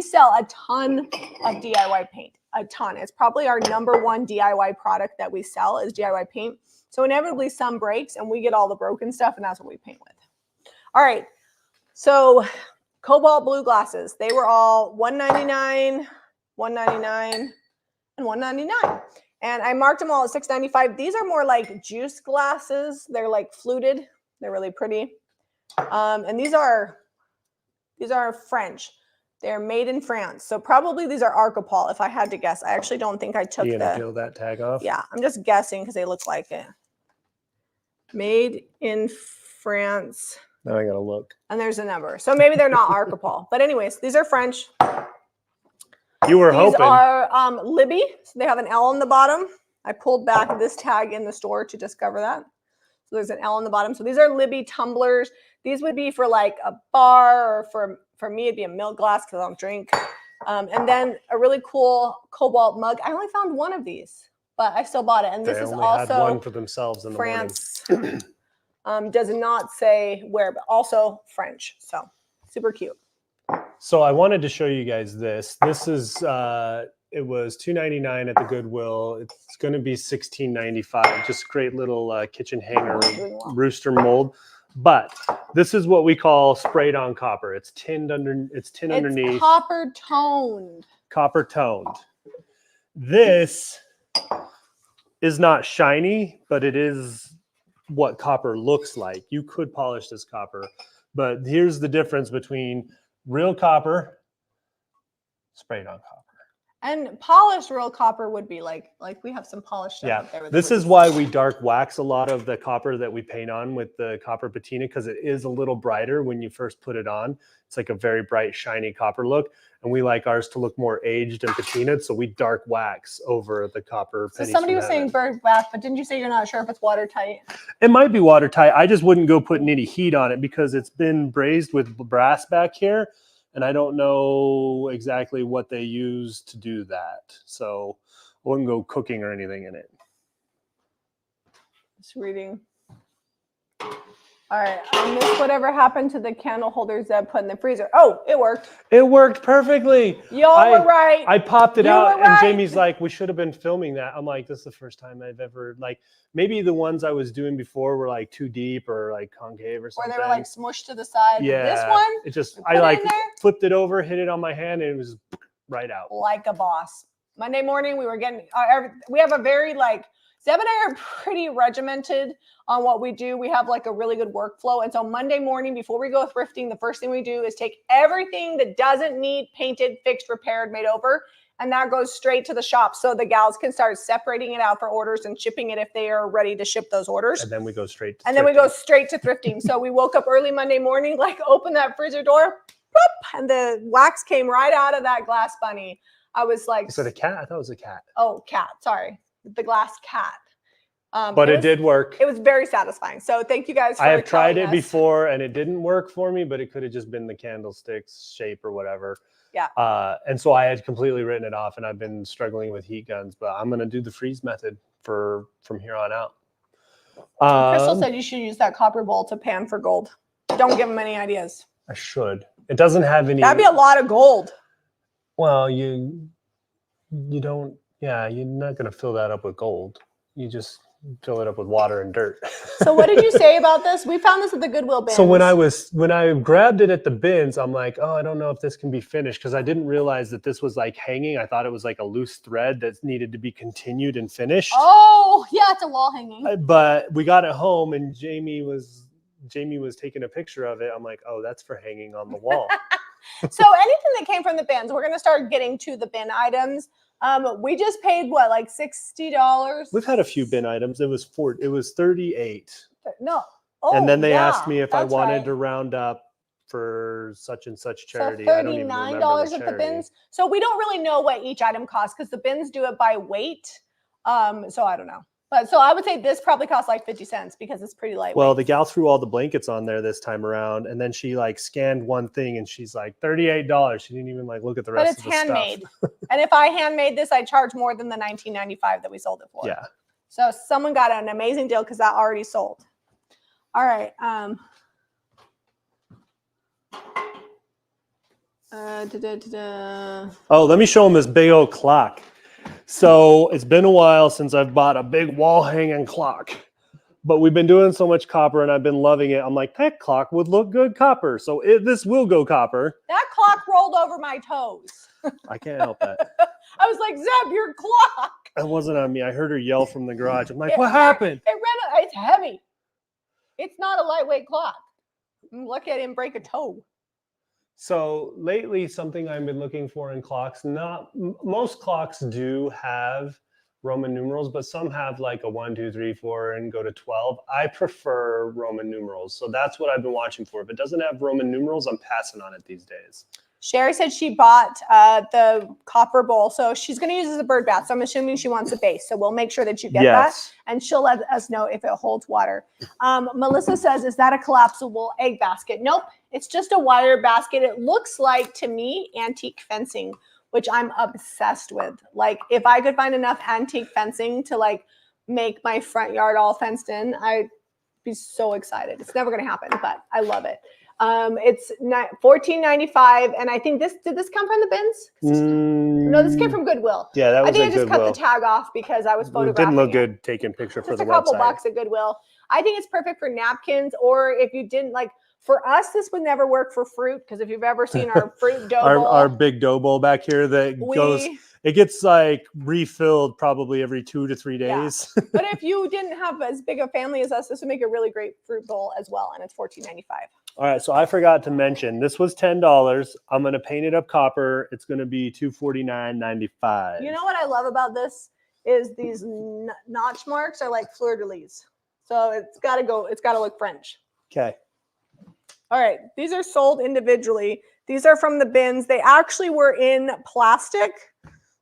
sell a ton of DIY paint. A ton. It's probably our #1 DIY product that we sell is DIY paint. So inevitably some breaks and we get all the broken stuff and that's what we paint with. All right. So cobalt blue glasses. They were all $199, $199, and $199. And I marked them all at $6.95. These are more like juice glasses. They're like fluted. They're really pretty. And these are French. They're made in France. So probably these are Archipol, if I had to guess. I actually don't think I took You gonna peel that tag off? Yeah, I'm just guessing because they look like it. Made in France. Now I gotta look. And there's a number. So maybe they're not Archipol. But anyways, these are French. You were hoping. These are Libby. So they have an L on the bottom. I pulled back this tag in the store to discover that. So there's an L on the bottom. So these are Libby tumblers. These would be for like a bar or for me, it'd be a milk glass because I don't drink. And then a really cool cobalt mug. I only found one of these, but I still bought it. And this is also had one for themselves in France. Does not say where, but also French. So super cute. So I wanted to show you guys this. This is it was $2.99 at the Goodwill. It's going to be $16.95. Just a great little kitchen hanger rooster mold. But this is what we call sprayed on copper. It's tinned underneath. It's copper toned. Copper toned. This is not shiny, but it is what copper looks like. You could polish this copper, but here's the difference between real copper, sprayed on copper. And polished real copper would be like we have some polished stuff up there. This is why we dark wax a lot of the copper that we paint on with the copper patina, because it is a little brighter when you first put it on. It's like a very bright, shiny copper look. And we like ours to look more aged and patinaed, so we dark wax over the copper. So somebody was saying bird bath, but didn't you say you're not sure if it's watertight? It might be watertight. I just wouldn't go putting any heat on it because it's been brazed with brass back here. And I don't know exactly what they use to do that. So I wouldn't go cooking or anything in it. Just reading. All right, I missed whatever happened to the candle holders that put in the freezer. Oh, it worked. It worked perfectly. Y'all were right. I popped it out and right. Jamie's like, we should have been filming that. I'm like, this is the first time I've ever, like, maybe the ones I was doing before were like too deep or like concave or something. Or they were like smushed to the side. Yeah. This one, it just, I like flipped it over, hit it on my hand, and it was right out. Like a boss. Monday morning, we were getting, we have a very like, Zeb and I are pretty regimented on what we do. We have like a really good workflow. And so Monday morning, before we go thrifting, the first thing we do is take everything that doesn't need painted, fixed, repaired, made over, and that goes straight to the shop. So the gals can start separating it out for orders and shipping it if they are ready to ship those orders. And then we go straight to then we go straight to thrifting. So we woke up early Monday morning, like open that freezer door, boop, and the wax came right out of that glass bunny. I was like, is it a cat? I thought it was a cat. Oh, cat. Sorry. The glass cat. But it did work. It was very satisfying. So thank you guys for I have tried it us. before and it didn't work for me, but it could have just been the candlestick's shape or whatever. Yeah. And so I had completely written it off and I've been struggling with heat guns, but I'm going to do the freeze method from here on out. Crystal said you should use that copper bowl to pan for gold. Don't give them any ideas. I should. It doesn't have any. That'd be a lot of gold. Well, you don't. Yeah, you're not going to fill that up with gold. You just fill it up with water and dirt. So what did you say about this? We found this at the Goodwill bins. So when I grabbed it at the bins, I'm like, oh, I don't know if this can be finished because I didn't realize that this was like hanging. I thought it was like a loose thread that needed to be continued and finished. Oh, yeah, it's a wall hanging. But we got it home and Jamie was taking a picture of it. I'm like, oh, that's for hanging on the wall. So anything that came from the bins, we're going to start getting to the bin items. We just paid what, like $60? We've had a few bin items. It was $38. No. Oh, and then they asked me if I wanted right. to round up for such and such charity. So I don't even remember $39 at the bins. So we don't really know what each item costs because the bins do it by weight. So I don't know. But so I would say this probably costs like 50 cents because it's pretty lightweight. Well, the gal threw all the blankets on there this time around, and then she like scanned one thing, and she's like $38. She didn't even like look at the rest of the stuff. But it's handmade. And if I handmade this, I charge more than the $19.95 that we sold it for. Yeah. So someone got an amazing deal because that already sold. All right. Oh, let me show them this big old clock. So it's been a while since I've bought a big wall hanging clock, but we've been doing so much copper and I've been loving it. I'm like, that clock would look good copper. So this will go copper. That clock rolled over my toes. I can't help that. I was like, Zeb, your clock. It wasn't on me. I heard her yell from the garage. I'm like, what happened? It's heavy. It's not a lightweight clock. Look at him break a toe. So lately, something I've been looking for in clocks, most clocks do have Roman numerals, but some have like a 1, 2, 3, 4 and go to 12. I prefer Roman numerals. So that's what I've been watching for. If it doesn't have Roman numerals, I'm passing on it these days. Sherry said she bought the copper bowl. So she's going to use it as a bird bath. So I'm assuming she wants a base. So we'll make sure that you get that. And she'll let us know if it holds water. Melissa says, is that a collapsible egg basket? Nope. It's just a wire basket. It looks like, to me, antique fencing, which I'm obsessed with. Like, if I could find enough antique fencing to, like, make my front yard all fenced in, I'd be so excited. It's never going to happen, but I love it. It's $14.95, and I think did this come from the bins? No, this came from Goodwill. Yeah, that was I think I just Goodwill. cut the tag off because I was It photographing. didn't look good taking picture for just the a couple website. bucks at Goodwill. I think it's perfect for napkins, or if you didn't like. For us, this would never work for fruit because if you've ever seen our fruit dough bowl, our big dough bowl back here that goes, it gets like refilled probably every 2 to 3 days. Yeah. But if you didn't have as big a family as us, this would make a really great fruit bowl as well, and it's $14.95. All right, so I forgot to mention this was $10. I'm gonna paint it up copper. It's gonna be $249.95. You know what I love about this is these notch marks are like fleur de lis, so it's got to look French. Okay. All right, these are sold individually. These are from the bins. They actually were in plastic,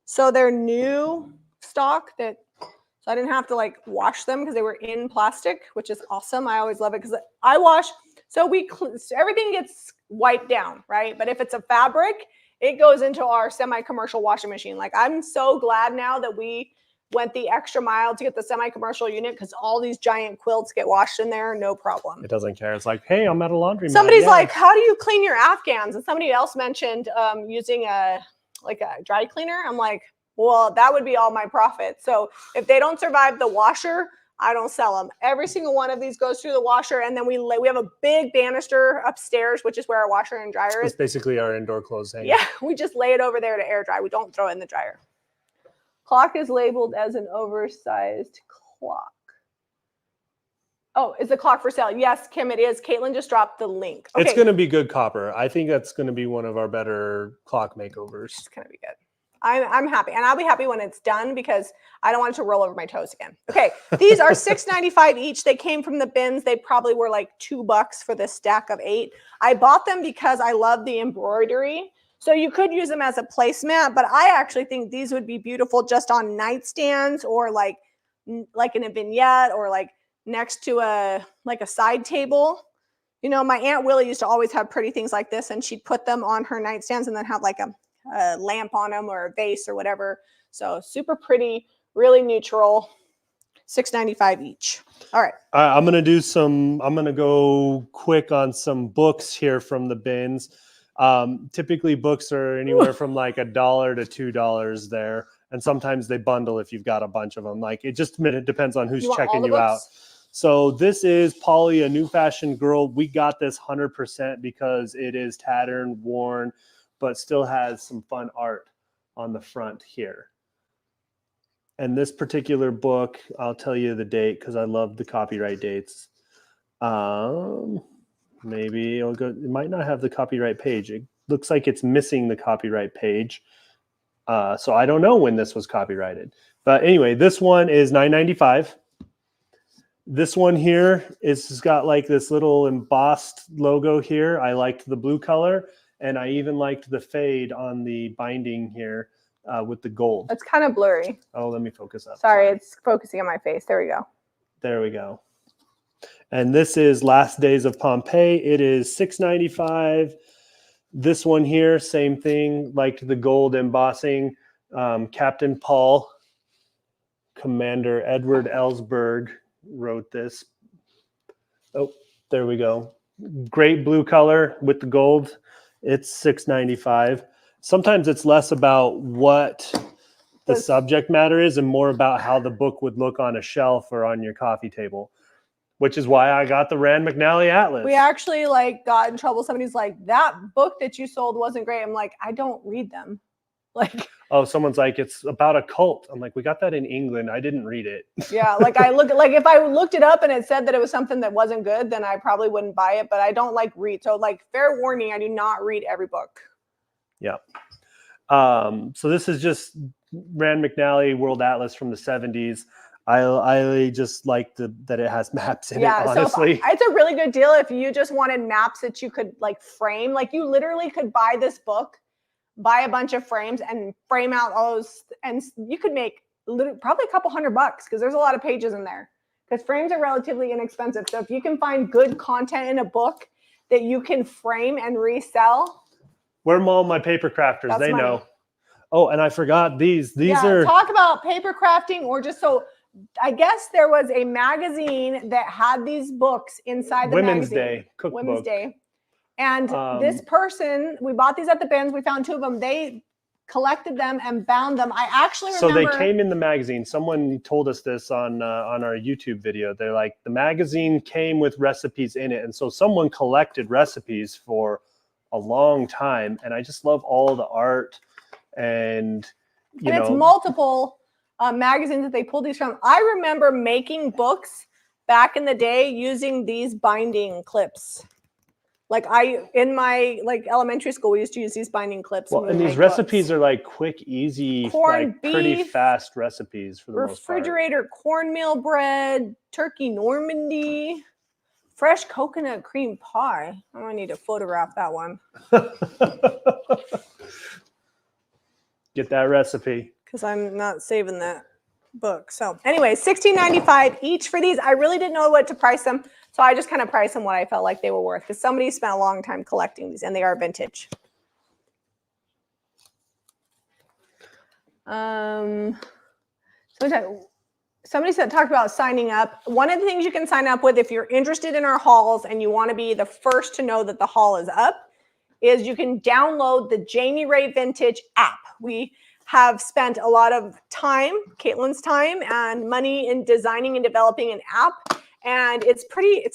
so they're new stock so I didn't have to like wash them because they were in plastic, which is awesome. I always love it because I wash. So everything gets wiped down, right? But if it's a fabric, it goes into our semi-commercial washing machine. Like I'm so glad now that we went the extra mile to get the semi-commercial unit because all these giant quilts get washed in there, no problem. It doesn't care. It's like, hey, I'm at a laundry. Somebody's like, how do you clean your Afghans? And somebody else mentioned using a dry cleaner. I'm like, well, that would be all my profit. So if they don't survive the washer, I don't sell them. Every single one of these goes through the washer, and then we have a big banister upstairs, which is where our washer and dryer is. It's basically our indoor clothes hanging. Yeah, we just lay it over there to air dry. We don't throw it in the dryer. Clock is labeled as an oversized clock. Oh, is the clock for sale? Yes, Kim, it is. Caitlin just dropped the link. Okay. It's going to be good copper. I think that's going to be one of our better clock makeovers. It's going to be good. I'm happy, and I'll be happy when it's done because I don't want it to roll over my toes again. Okay, these are $6.95 each. They came from the bins. They probably were like $2 for this stack of 8. I bought them because I love the embroidery. So you could use them as a placemat, but I actually think these would be beautiful just on nightstands or like in a vignette or like next to a side table. You know, my Aunt Willie used to always have pretty things like this, and she'd put them on her nightstands and then have like a lamp on them or a vase or whatever. So super pretty, really neutral. $6.95 each. All right. I'm going to go quick on some books here from the bins. Typically books are anywhere from like $1 to $2 there. And sometimes they bundle if you've got a bunch of them. Like it depends on who's checking you out. So this is Polly, a new fashion girl. We got this 100% because it is tattered, worn, but still has some fun art on the front here. And this particular book, I'll tell you the date because I love the copyright dates. Maybe it'll go. It might not have the copyright page. It looks like it's missing the copyright page. So I don't know when this was copyrighted. But anyway, this one is $9.95. This one here is got like this little embossed logo here. I liked the blue color, and I even liked the fade on the binding here with the gold. It's kind of blurry. Oh, let me focus up. Sorry, it's focusing on my face. There we go. There we go. And this is Last Days of Pompeii. It is $6.95. This one here, same thing, liked the gold embossing. Captain Paul, Commander Edward Ellsberg wrote this. Oh, there we go. Great blue color with the gold. It's $6.95. Sometimes it's less about what the subject matter is and more about how the book would look on a shelf or on your coffee table, which is why I got the Rand McNally Atlas. We actually got in trouble. Somebody's like, that book that you sold wasn't great. I'm like, I don't read them. Oh, someone's like, it's about a cult. I'm like, we got that in England. I didn't read it. Yeah, if I looked it up and it said that it was something that wasn't good, then I probably wouldn't buy it. But I don't read. So fair warning, I do not read every book. Yeah. So this is just Rand McNally World Atlas from the 70s. I just like that it has maps in it, honestly. So it's a really good deal if you just wanted maps that you could frame. You literally could buy this book, buy a bunch of frames and frame out all those, and you could make probably a couple $100 because there's a lot of pages in there because frames are relatively inexpensive. So if you can find good content in a book that you can frame and resell. Where are all my paper crafters? They money. Know. Oh, and I forgot these are. Talk about paper crafting or just so. I guess there was a magazine that had these books inside the Women's magazine. Day cookbook. Women's Day. And this person, we bought these at the bins. We found 2 of them. They collected them and bound them. I actually remember. So they came in the magazine. Someone told us this on our YouTube video. They're like, the magazine came with recipes in it. And so someone collected recipes for a long time. And I just love all the art and, you know. It's multiple magazines that they pulled these from. I remember making books back in the day using these binding clips. Like in my elementary school, we used to use these binding clips. Well, and these recipes are like quick, easy, like pretty fast recipes for the most part. Refrigerator cornmeal bread, turkey Normandy, fresh coconut cream pie. I'm gonna need to photograph that one. Get that recipe. Because I'm not saving that book. So anyway, $16.95 each for these. I really didn't know what to price them. So I just kind of priced them what I felt like they were worth because somebody spent a long time collecting these and they are vintage. Somebody talked about signing up. One of the things you can sign up with if you're interested in our hauls and you want to be the first to know that the haul is up is you can download the Jamie Ray Vintage app. We have spent a lot of time, Caitlin's time and money in designing and developing an app. And it's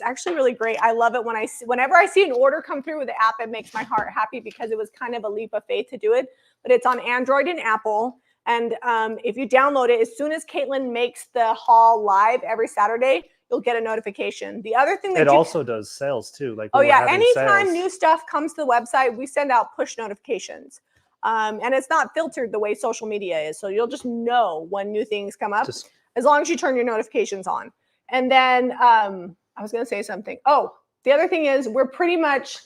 actually really great. I love it whenever I see an order come through with the app, it makes my heart happy because it was kind of a leap of faith to do it. But it's on Android and Apple. And if you download it, as soon as Caitlin makes the haul live every Saturday, you'll get a notification. The other thing that it also does sales too. Like anytime new stuff comes to the website, we send out push notifications. And it's not filtered the way social media is. So you'll just know when new things come up as long as you turn your notifications on. And then I was going to say something. Oh, the other thing is we're pretty much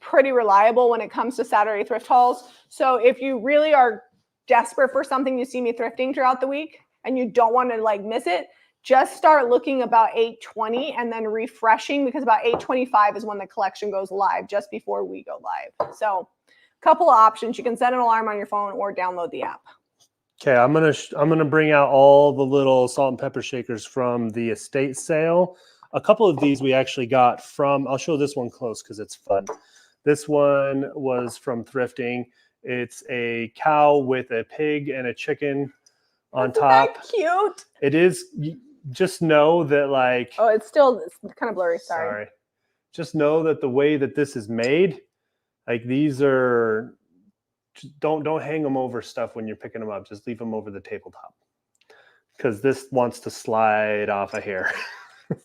pretty reliable when it comes to Saturday thrift hauls. So if you really are desperate for something, you see me thrifting throughout the week and you don't want to miss it, just start looking about 8:20 and then refreshing because about 8:25 is when the collection goes live, just before we go live. So a couple of options. You can set an alarm on your phone or download the app. Okay, I'm gonna bring out all the little salt and pepper shakers from the estate sale. A couple of these we actually got from. I'll show this one close because it's fun. This one was from thrifting. It's a cow with a pig and a chicken on top. Isn't that cute? It is. Just know that Oh, it's kind of blurry. Sorry. Just know that the way that this is made, these are. Don't hang them over stuff when you're picking them up. Just leave them over the tabletop because this wants to slide off of here.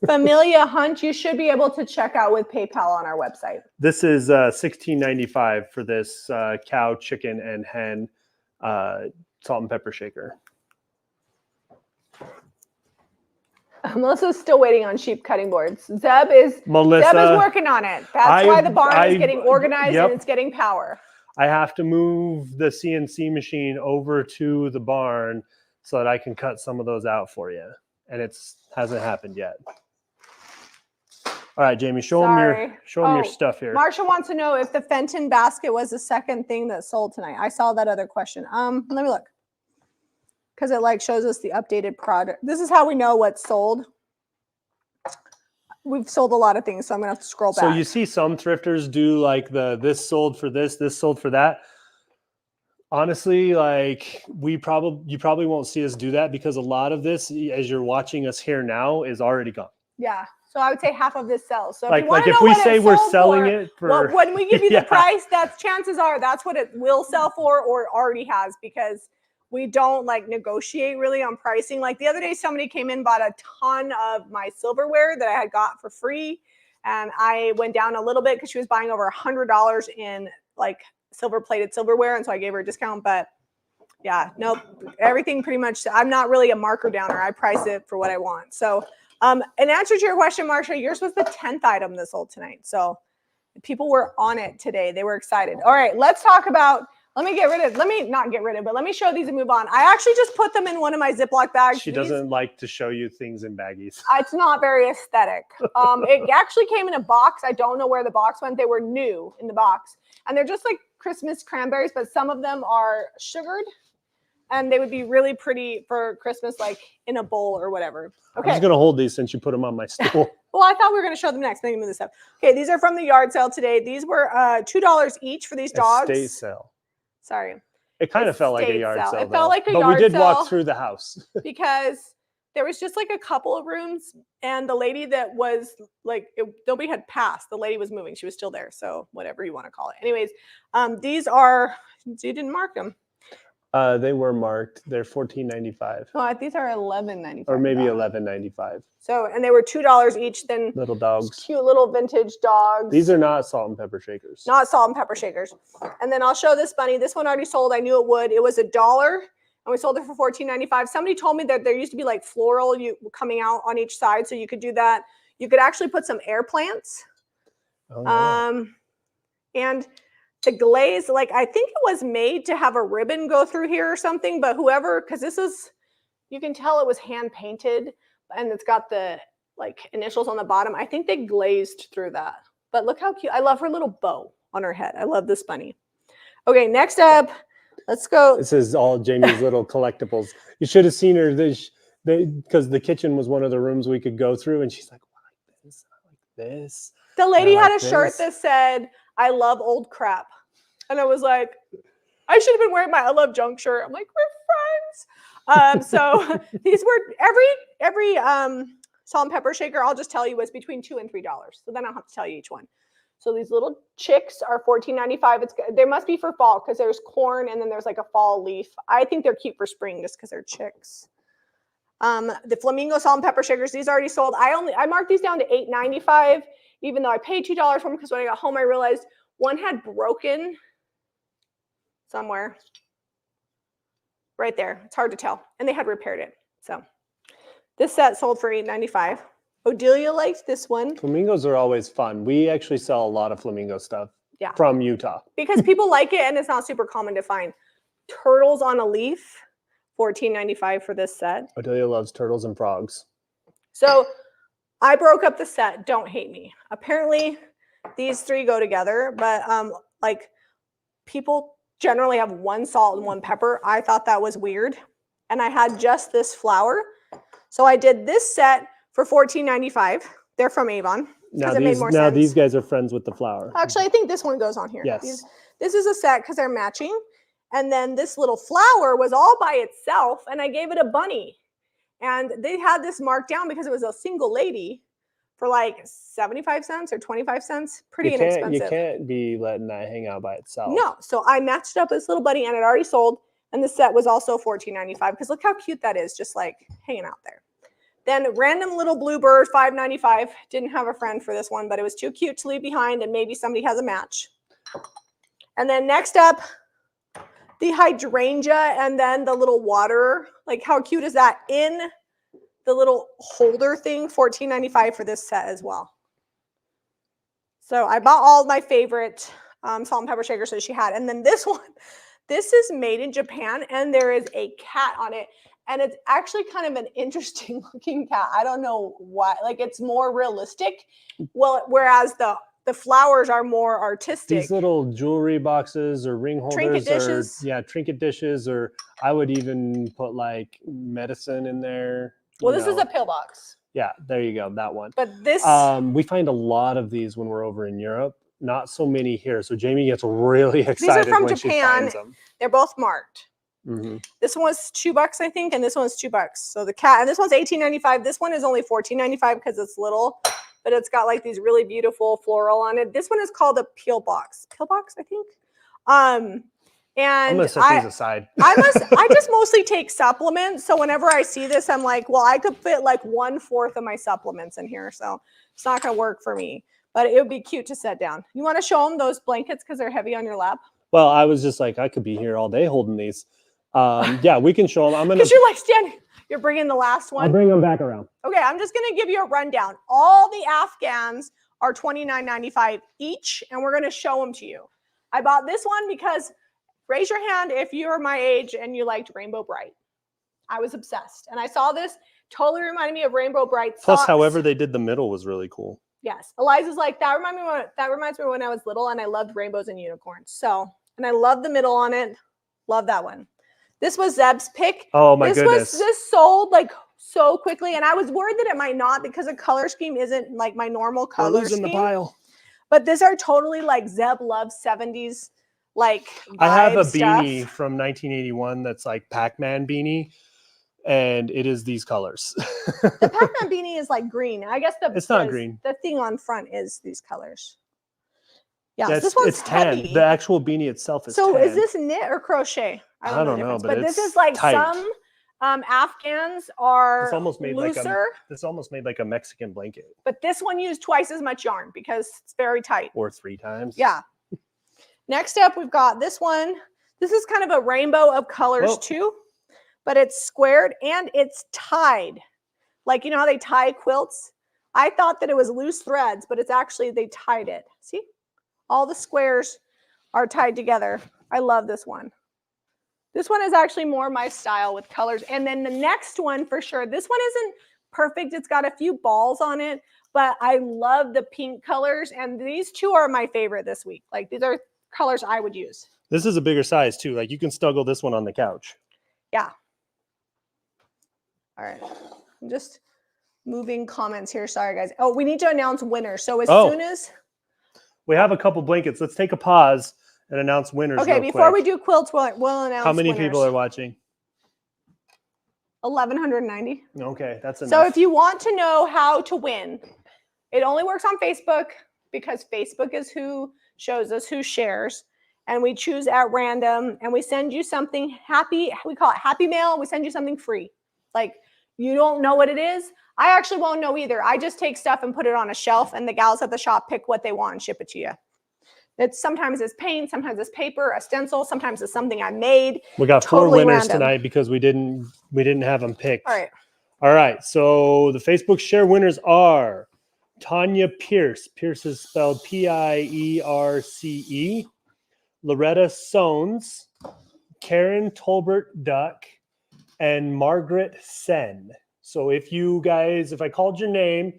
Familia Hunt, you should be able to check out with PayPal on our website. This is $16.95 for this cow, chicken, and hen salt and pepper shaker. Melissa's still waiting on sheep cutting boards. Zeb is working on it. That's why the barn is getting organized and it's getting power. I have to move the CNC machine over to the barn so that I can cut some of those out for you. And it hasn't happened yet. All right, Jamie, show them your stuff here. Marsha wants to know if the Fenton basket was the second thing that sold tonight. I saw that other question. Let me look. Because it shows us the updated product. This is how we know what's sold. We've sold a lot of things, so I'm gonna have to scroll back. So you see some thrifters do this sold for this sold for that. Honestly, you probably won't see us do that because a lot of this, as you're watching us here now, is already gone. Yeah. So I would say half of this sells. So if we say we're selling it for when we give you the price, chances are that's what it will sell for or already has because we don't negotiate really on pricing. The other day, somebody came in, bought a ton of my silverware that I had got for free. And I went down a little bit because she was buying over $100 in silver plated silverware. And so I gave her a discount, but yeah, nope. Everything pretty much, I'm not really a marker downer. I price it for what I want. So in answer to your question, Marsha, yours was the 10th item that sold tonight. So people were on it today. They were excited. All right, let's talk about, let me not get rid of, but let me show these and move on. I actually just put them in one of my Ziploc bags. She doesn't like to show you things in baggies. It's not very aesthetic. It actually came in a box. I don't know where the box went. They were new in the box. And they're just Christmas cranberries, but some of them are sugared. and they would be really pretty for Christmas, like in a bowl or whatever. I'm Okay. just gonna hold these since you put them on my stool. Well, I thought we were going to show them next. Let me move this up. Okay, these are from the yard sale today. These were $2 each for these dogs. Estate sale. Sorry. It kind of felt like a Estate yard sale. sale. It felt like a but yard we did sale. walk through the house. Because there was just like a couple of rooms, and the lady that was like, nobody had passed. The lady was moving. She was still there. So whatever you want to call it. Anyways, these are, you didn't mark them. They were marked. They're $14.95. No, these are $11.95. Or maybe $11.95. So, and they were $2 each. Then little dogs. Cute little vintage dogs. These are not salt and pepper shakers. Not salt and pepper shakers. And then I'll show this bunny. This one already sold. I knew it would. It was $1, and we sold it for $14.95. Somebody told me that there used to be like floral coming out on each side, so you could do that. You could actually put some air plants. Oh, yeah. And the glaze, like I think it was made to have a ribbon go through here or something, but whoever, because this is, you can tell it was hand painted, and it's got the like initials on the bottom. I think they glazed through that. But look how cute. I love her little bow on her head. I love this bunny. Okay, next up, let's go. This is all Jamie's little collectibles. You should have seen her because the kitchen was one of the rooms we could go through, and she's like, I like this, I like this. The lady like had a shirt that said, I love old crap. And I was like, I should have been wearing my I love junk shirt. I'm like, we're friends. So these were every salt and pepper shaker, I'll just tell you, was between $2 and $3. So then I'll have to tell you each one. So these little chicks are $14.95. They must be for fall because there's corn and then there's like a fall leaf. I think they're cute for spring just because they're chicks. The flamingo salt and pepper shakers, these already sold. I marked these down to $8.95, even though I paid $2 for them, because when I got home I realized one had broken somewhere right there. It's hard to tell, and they had repaired it. So this set sold for $8.95. Odelia likes this one. Flamingos are always fun. We actually sell a lot of flamingo stuff from Utah. Because people like it, and it's not super common to find. Turtles on a leaf, $14.95 for this set. Odelia loves turtles and frogs. So I broke up the set. Don't hate me. Apparently, these three go together, but like people generally have one salt and one pepper. I thought that was weird, and I had just this flour. So I did this set for $14.95. They're from Avon. Now these guys are friends with the flour. Actually, I think this one goes on here. Yes. This is a set because they're matching. And then this little flower was all by itself, and I gave it a bunny. And they had this marked down because it was a single lady for like 75 cents or 25 cents. Pretty inexpensive. You can't be letting that hang out by itself. No. So I matched up this little bunny, and it already sold. And the set was also $14.95 because look how cute that is, just like hanging out there. Then random little bluebird, $5.95. Didn't have a friend for this one, but it was too cute to leave behind, and maybe somebody has a match. And then next up, the hydrangea, and then the little water. Like how cute is that in the little holder thing? $14.95 for this set as well. So I bought all of my favorite salt and pepper shakers that she had. And then this one, this is made in Japan, and there is a cat on it. And it's actually kind of an interesting looking cat. I don't know why. Like it's more realistic. Well, whereas the flowers are more artistic. These little jewelry boxes or ring holders. Trinket dishes. Trinket dishes. Or I would even put like medicine in there. Well, this is a pill box. Yeah, there you go. That one. But this. We find a lot of these when we're over in Europe. Not so many here. So Jamie gets really excited these are from when Japan. she finds them. They're both marked. Mm-hmm. This one was $2, I think, and this one's $2. So the cat, and this one's $18.95. This one is only $14.95 because it's little, but it's got like these really beautiful floral on it. This one is called a peel box. Peel box, I think. And I'm gonna set these aside. I just mostly take supplements. So whenever I see this, I'm like, well, I could fit like 1/4 of my supplements in here. So it's not gonna work for me. But it would be cute to set down. You want to show them those blankets because they're heavy on your lap? Well, I was just like, I could be here all day holding these. Yeah, we can show them. I'm gonna. Because you're like standing. You're bringing the last one. I'll bring them back around. Okay, I'm just gonna give you a rundown. All the Afghans are $29.95 each, and we're gonna show them to you. I bought this one because, raise your hand if you're my age and you liked Rainbow Bright. I was obsessed, and I saw this. Totally reminded me of Rainbow Bright socks. Plus, however they did the middle was really cool. Yes, Eliza's like that. Reminds me when I was little, and I loved rainbows and unicorns. So, and I love the middle on it. Love that one. This was Zeb's pick. Oh my goodness. This sold like so quickly, and I was worried that it might not because the color scheme isn't like my normal color We're losing scheme. the pile. But these are totally like Zeb loves 70s like I have a stuff. beanie from 1981 that's like Pac-Man beanie, and it is these colors. The Pac-Man beanie is like green. I guess it's not green. The thing on front is these colors. Yeah, so this one's it's tan. heavy. The actual beanie itself is so tan. Is this knit or crochet? I don't know, but this is like tight. some Afghans are It's almost made looser. This almost made like a Mexican blanket. But this one used twice as much yarn because it's very tight. Or 3 times. Yeah. Next up, we've got this one. This is kind of a rainbow of colors too, but it's squared and it's tied. Like, you know how they tie quilts? I thought that it was loose threads, but it's actually, they tied it. See? All the squares are tied together. I love this one. This one is actually more my style with colors. And then the next one for sure, this one isn't perfect. It's got a few balls on it, but I love the pink colors. And these two are my favorite this week. Like these are colors I would use. This is a bigger size too. Like you can snuggle this one on the couch. Yeah. All right. I'm just moving comments here. Sorry, guys. Oh, we need to announce winners. So as soon as we have a couple blankets, let's take a pause and announce winners. Okay, before we do quilts, we'll announce how many winners. people are watching? 1,190. Okay, that's enough. So if you want to know how to win, it only works on Facebook because Facebook is who shows us who shares. And we choose at random and we send you something happy. We call it happy mail. We send you something free. Like you don't know what it is. I actually won't know either. I just take stuff and put it on a shelf and the gals at the shop pick what they want and ship it to you. Sometimes it's paint, sometimes it's paper, a stencil, sometimes it's something I made. We got totally 4 winners random. Tonight because we didn't have them picked. All right. All right. So the Facebook share winners are Tanya Pierce. Pierce is spelled Pierce. Loretta Sones, Karen Tolbert Duck, and Margaret Sen. So if I called your name,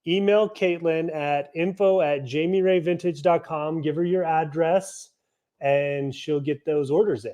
email Caitlin at info@jamierayvintage.com. Give her your address and she'll get those orders in.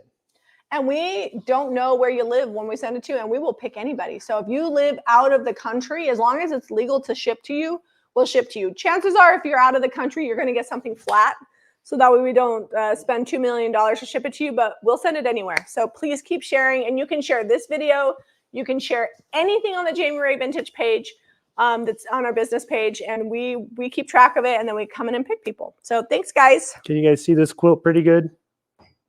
And we don't know where you live when we send it to you, and we will pick anybody. So if you live out of the country, as long as it's legal to ship to you, we'll ship to you. Chances are if you're out of the country, you're going to get something flat. So that way we don't spend $2 million to ship it to you, but we'll send it anywhere. So please keep sharing, and you can share this video. You can share anything on the Jamie Ray Vintage page that's on our business page, and we keep track of it, and then we come in and pick people. So thanks, guys. Can you guys see this quilt pretty good?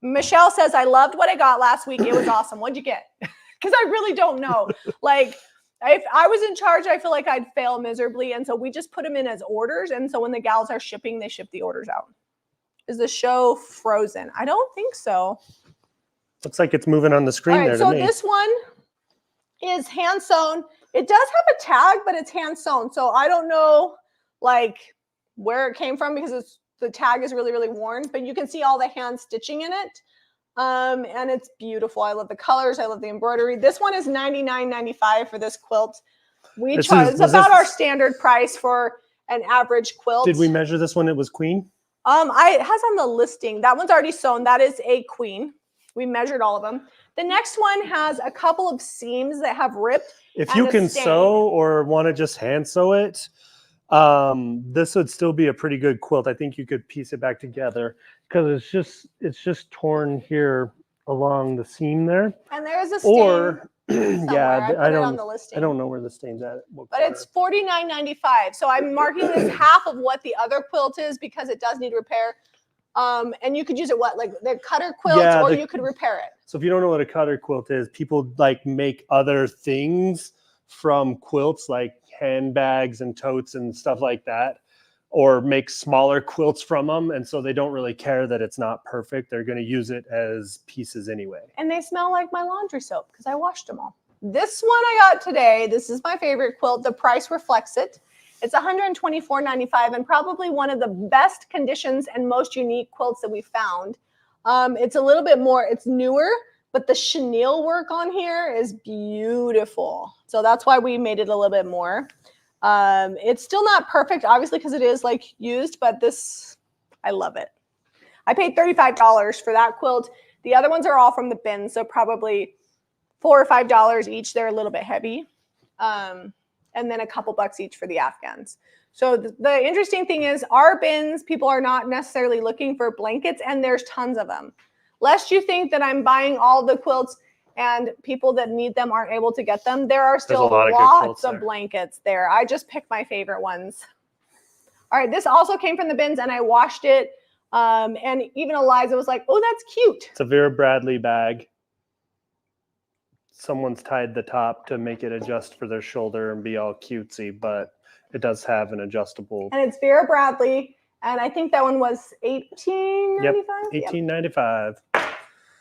Michelle says, I loved what I got last week. It was awesome. What'd you get? Because I really don't know. Like, if I was in charge, I feel like I'd fail miserably. And so we just put them in as orders. And so when the gals are shipping, they ship the orders out. Is the show frozen? I don't think so. Looks like it's moving on the screen there to me. So this one is hand sewn. It does have a tag, but it's hand sewn. So I don't know like where it came from because the tag is really, really worn, but you can see all the hand stitching in it. And it's beautiful. I love the colors. I love the embroidery. This one is $99.95 for this quilt. It's about our standard price for an average quilt. Did we measure this one? It was queen? It has on the listing. That one's already sewn. That is a queen. We measured all of them. The next one has a couple of seams that have ripped. If you can sew or want to just hand sew it, this would still be a pretty good quilt. I think you could piece it back together because it's just torn here along the seam there. And there's a stain. Yeah, I don't know where the stain's at. But it's $49.95. So I'm marking this half of what the other quilt is because it does need repair. And you could use it like the cutter quilt, or you could repair it. So if you don't know what a cutter quilt is, people like make other things from quilts, like handbags and totes and stuff like that, or make smaller quilts from them. And so they don't really care that it's not perfect. They're going to use it as pieces anyway. And they smell like my laundry soap because I washed them all. This one I got today, this is my favorite quilt. The price reflects it. It's $124.95 and probably one of the best conditions and most unique quilts that we found. It's a little bit more, it's newer, but the chenille work on here is beautiful. So that's why we made it a little bit more. It's still not perfect, obviously, because it is like used, but I love it. I paid $35 for that quilt. The other ones are all from the bins, so probably $4 or $5 each. They're a little bit heavy. And then a couple bucks each for the Afghans. So the interesting thing is our bins, people are not necessarily looking for blankets, and there's tons of them. Lest you think that I'm buying all the quilts and people that need them aren't able to get them. There are still lots of blankets there. I just picked my favorite ones. All right, this also came from the bins, and I washed it. And even Eliza was like, oh, that's cute. It's a Vera Bradley bag. Someone's tied the top to make it adjust for their shoulder and be all cutesy, but it does have an adjustable. And it's Vera Bradley, and I think that one was $18.95. Yep, $18.95.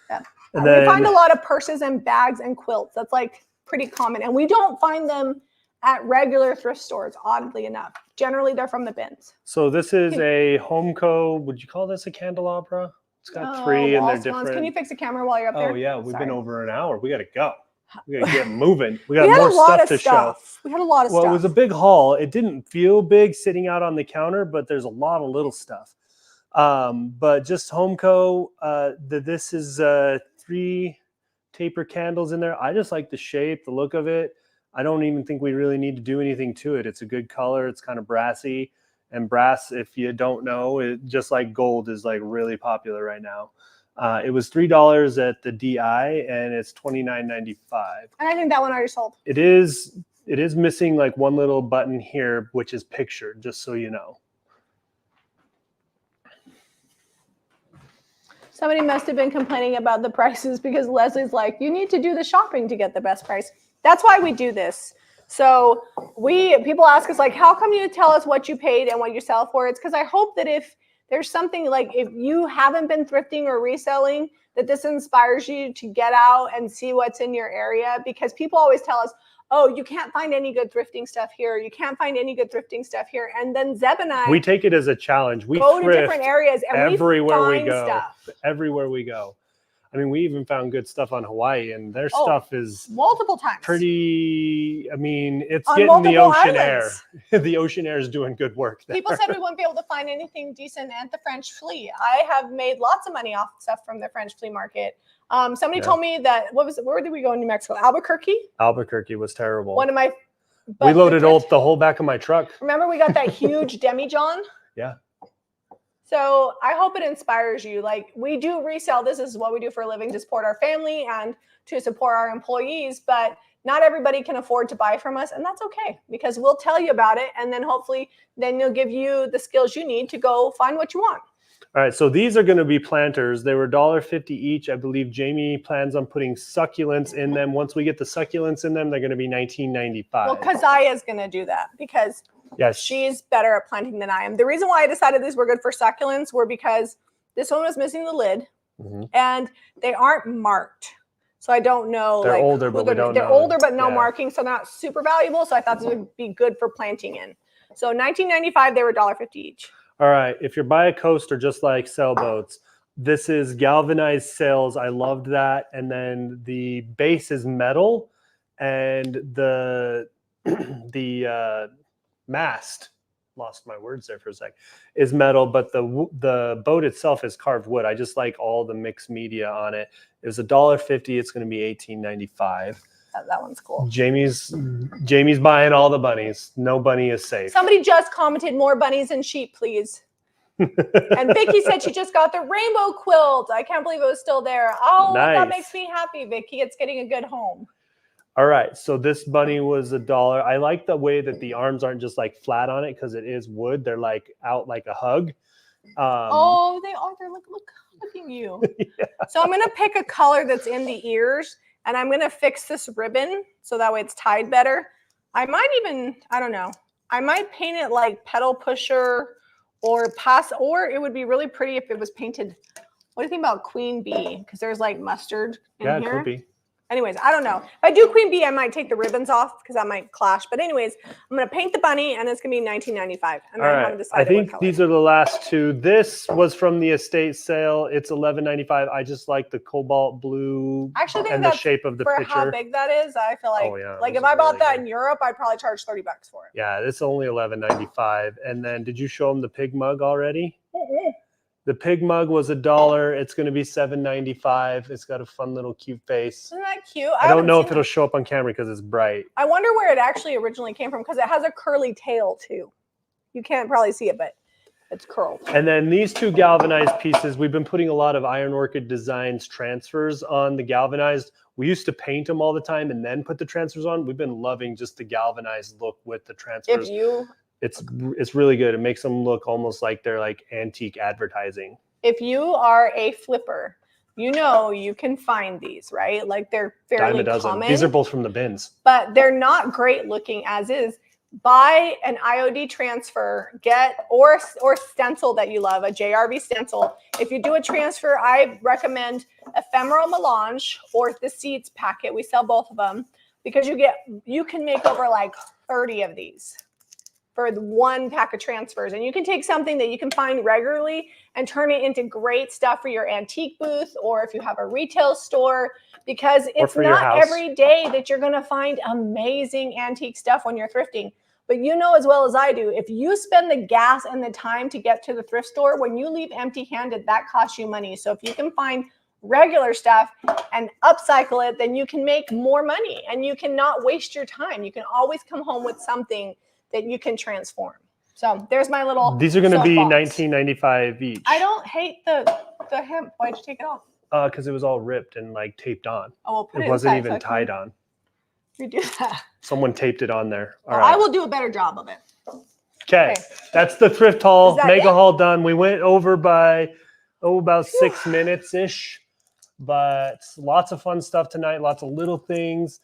Yeah. And we then, find a lot of purses and bags and quilts. That's like pretty common, and we don't find them at regular thrift stores, oddly enough. Generally, they're from the bins. So this is a Homeco. Would you call this a candelabra? It's got three, and they're different. Can you fix the camera while you're up there? Oh yeah, we've been over an hour. We got to go. We got to get moving. We got more stuff to show. We had a lot of stuff. Well, it was a big haul. It didn't feel big sitting out on the counter, but there's a lot of little stuff. But just Homeco. This is 3 taper candles in there. I just like the shape, the look of it. I don't even think we really need to do anything to it. It's a good color. It's kind of brassy. And brass, if you don't know, just like gold is like really popular right now. It was $3 at the DI, and it's $29.95. And I think that one already sold. It is missing like one little button here, which is pictured, just so you know. Somebody must have been complaining about the prices because Leslie's like, you need to do the shopping to get the best price. That's why we do this. So people ask us like, how come you tell us what you paid and what you sell for? It's because I hope that if there's something like if you haven't been thrifting or reselling, that this inspires you to get out and see what's in your area, because people always tell us, oh, you can't find any good thrifting stuff here. You can't find any good thrifting stuff here. And then Zeb and I, we take it as a challenge. We go to different areas and everywhere we we go. Stuff. Everywhere we go. I mean, we even found good stuff on Hawaii, and their stuff is multiple times pretty. I mean, it's on getting the ocean islands. air. The ocean air is doing good work there. People said we wouldn't be able to find anything decent at the French flea. I have made lots of money off stuff from the French flea market. Somebody told me that, where did we go in New Mexico? Albuquerque? Albuquerque was terrible. One of my. We loaded the whole back of my truck. Remember we got that huge demijohn? Yeah. So I hope it inspires you. Like, we do resell. This is what we do for a living to support our family and to support our employees. But not everybody can afford to buy from us. And that's okay, because we'll tell you about it. And then hopefully then you'll give you the skills you need to go find what you want. All right. So these are going to be planters. They were $1.50 each. I believe Jamie plans on putting succulents in them. Once we get the succulents in them, they're going to be $19.95. Well, Keziah is going to do that because she's better at planting than I am. The reason why I decided these were good for succulents were because this one was missing the lid and they aren't marked. So I don't know. They're older, but we don't know. They're older, but no marking. So they're not super valuable. So I thought this would be good for planting in. So $19.95, they were $1.50 each. All right. If you're by a coast or just like sailboats, this is galvanized sails. I loved that. And then the base is metal, and the mast, lost my words there for a sec, is metal, but the boat itself is carved wood. I just like all the mixed media on it. It was $1.50. It's going to be $18.95. That one's cool. Jamie's buying all the bunnies. No bunny is safe. Somebody just commented, more bunnies and sheep, please. And Vicky said she just got the rainbow quilt. I can't believe it was still there. Oh, nice. That makes me happy, Vicky. It's getting a good home. All right, so this bunny was $1. I like the way that the arms aren't just like flat on it because it is wood. They're like out like a hug. Oh, they are. They're like, look at you. Yeah. So I'm gonna pick a color that's in the ears, and I'm gonna fix this ribbon so that way it's tied better. I might even, I don't know. I might paint it like pedal pusher or it would be really pretty if it was painted. What do you think about Queen Bee? Because there's like mustard in here. Yeah, it could be. Anyways, I don't know. If I do Queen Bee, I might take the ribbons off because that might clash. But anyways, I'm going to paint the bunny, and it's going to be $19.95. And all right. I think these are the last two. This was from the estate sale. It's $11.95. I just like the cobalt blue and the shape of the picture. For how big that is, I feel like, like if I bought that in Europe, I'd probably charge $30 for it. Yeah, it's only $11.95. And then did you show them the pig mug already? The pig mug was $1. It's going to be $7.95. It's got a fun little cute face. Isn't that cute? I don't know if it'll show up on camera because it's bright. I wonder where it actually originally came from because it has a curly tail too. You can't probably see it, but it's curled. And then these two galvanized pieces, we've been putting a lot of Iron Orchid Designs transfers on the galvanized. We used to paint them all the time and then put the transfers on. We've been loving just the galvanized look with the transfers. It's really good. It makes them look almost like they're like antique advertising. If you are a flipper, you know you can find these, right? Like they're fairly common. These are both from the bins. But they're not great looking as is. Buy an IOD transfer, or stencil that you love, a JRB stencil. If you do a transfer, I recommend Ephemeral Melange or the Seeds packet. We sell both of them because you can make over like 30 of these for the one pack of transfers. And you can take something that you can find regularly and turn it into great stuff for your antique booth, or if you have a retail store, because it's not every day that you're going to find amazing antique stuff when you're thrifting. But you know as well as I do, if you spend the gas and the time to get to the thrift store, when you leave empty-handed, that costs you money. So if you can find regular stuff and upcycle it, then you can make more money and you cannot waste your time. You can always come home with something that you can transform. So there's my little. These are going to be $19.95 each. I don't hate the hemp. Why'd you take it off? Because it was all ripped and like taped on. Oh, we'll put it wasn't even tied on. Redo that. Someone taped it on there. All right. I will do a better job of it. Okay, that's the thrift haul, mega haul done. We went over by about 6 minutes ish, but lots of fun stuff tonight. Lots of little things,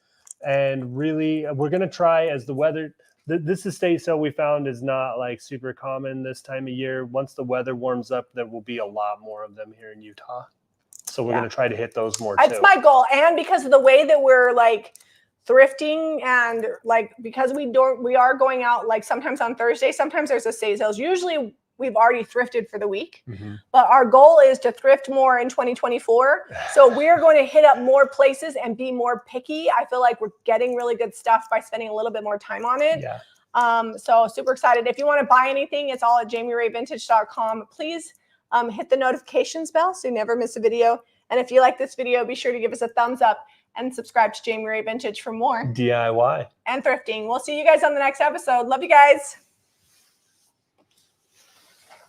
and really, we're gonna try as the weather. This estate sale we found is not like super common this time of year. Once the weather warms up, there will be a lot more of them here in Utah. So we're going to try to hit those more too. That's my goal. And because of the way that we're like thrifting and like, because we are going out like sometimes on Thursday, sometimes there's estate sales. Usually we've already thrifted for the week, but our goal is to thrift more in 2024. So we're going to hit up more places and be more picky. I feel like we're getting really good stuff by spending a little bit more time on it. Yeah. So super excited. If you want to buy anything, it's all at JamieRayVintage.com. Please hit the notifications bell so you never miss a video. And if you like this video, be sure to give us a thumbs up and subscribe to Jamie Ray Vintage for more DIY and thrifting. We'll see you guys on the next episode. Love you guys.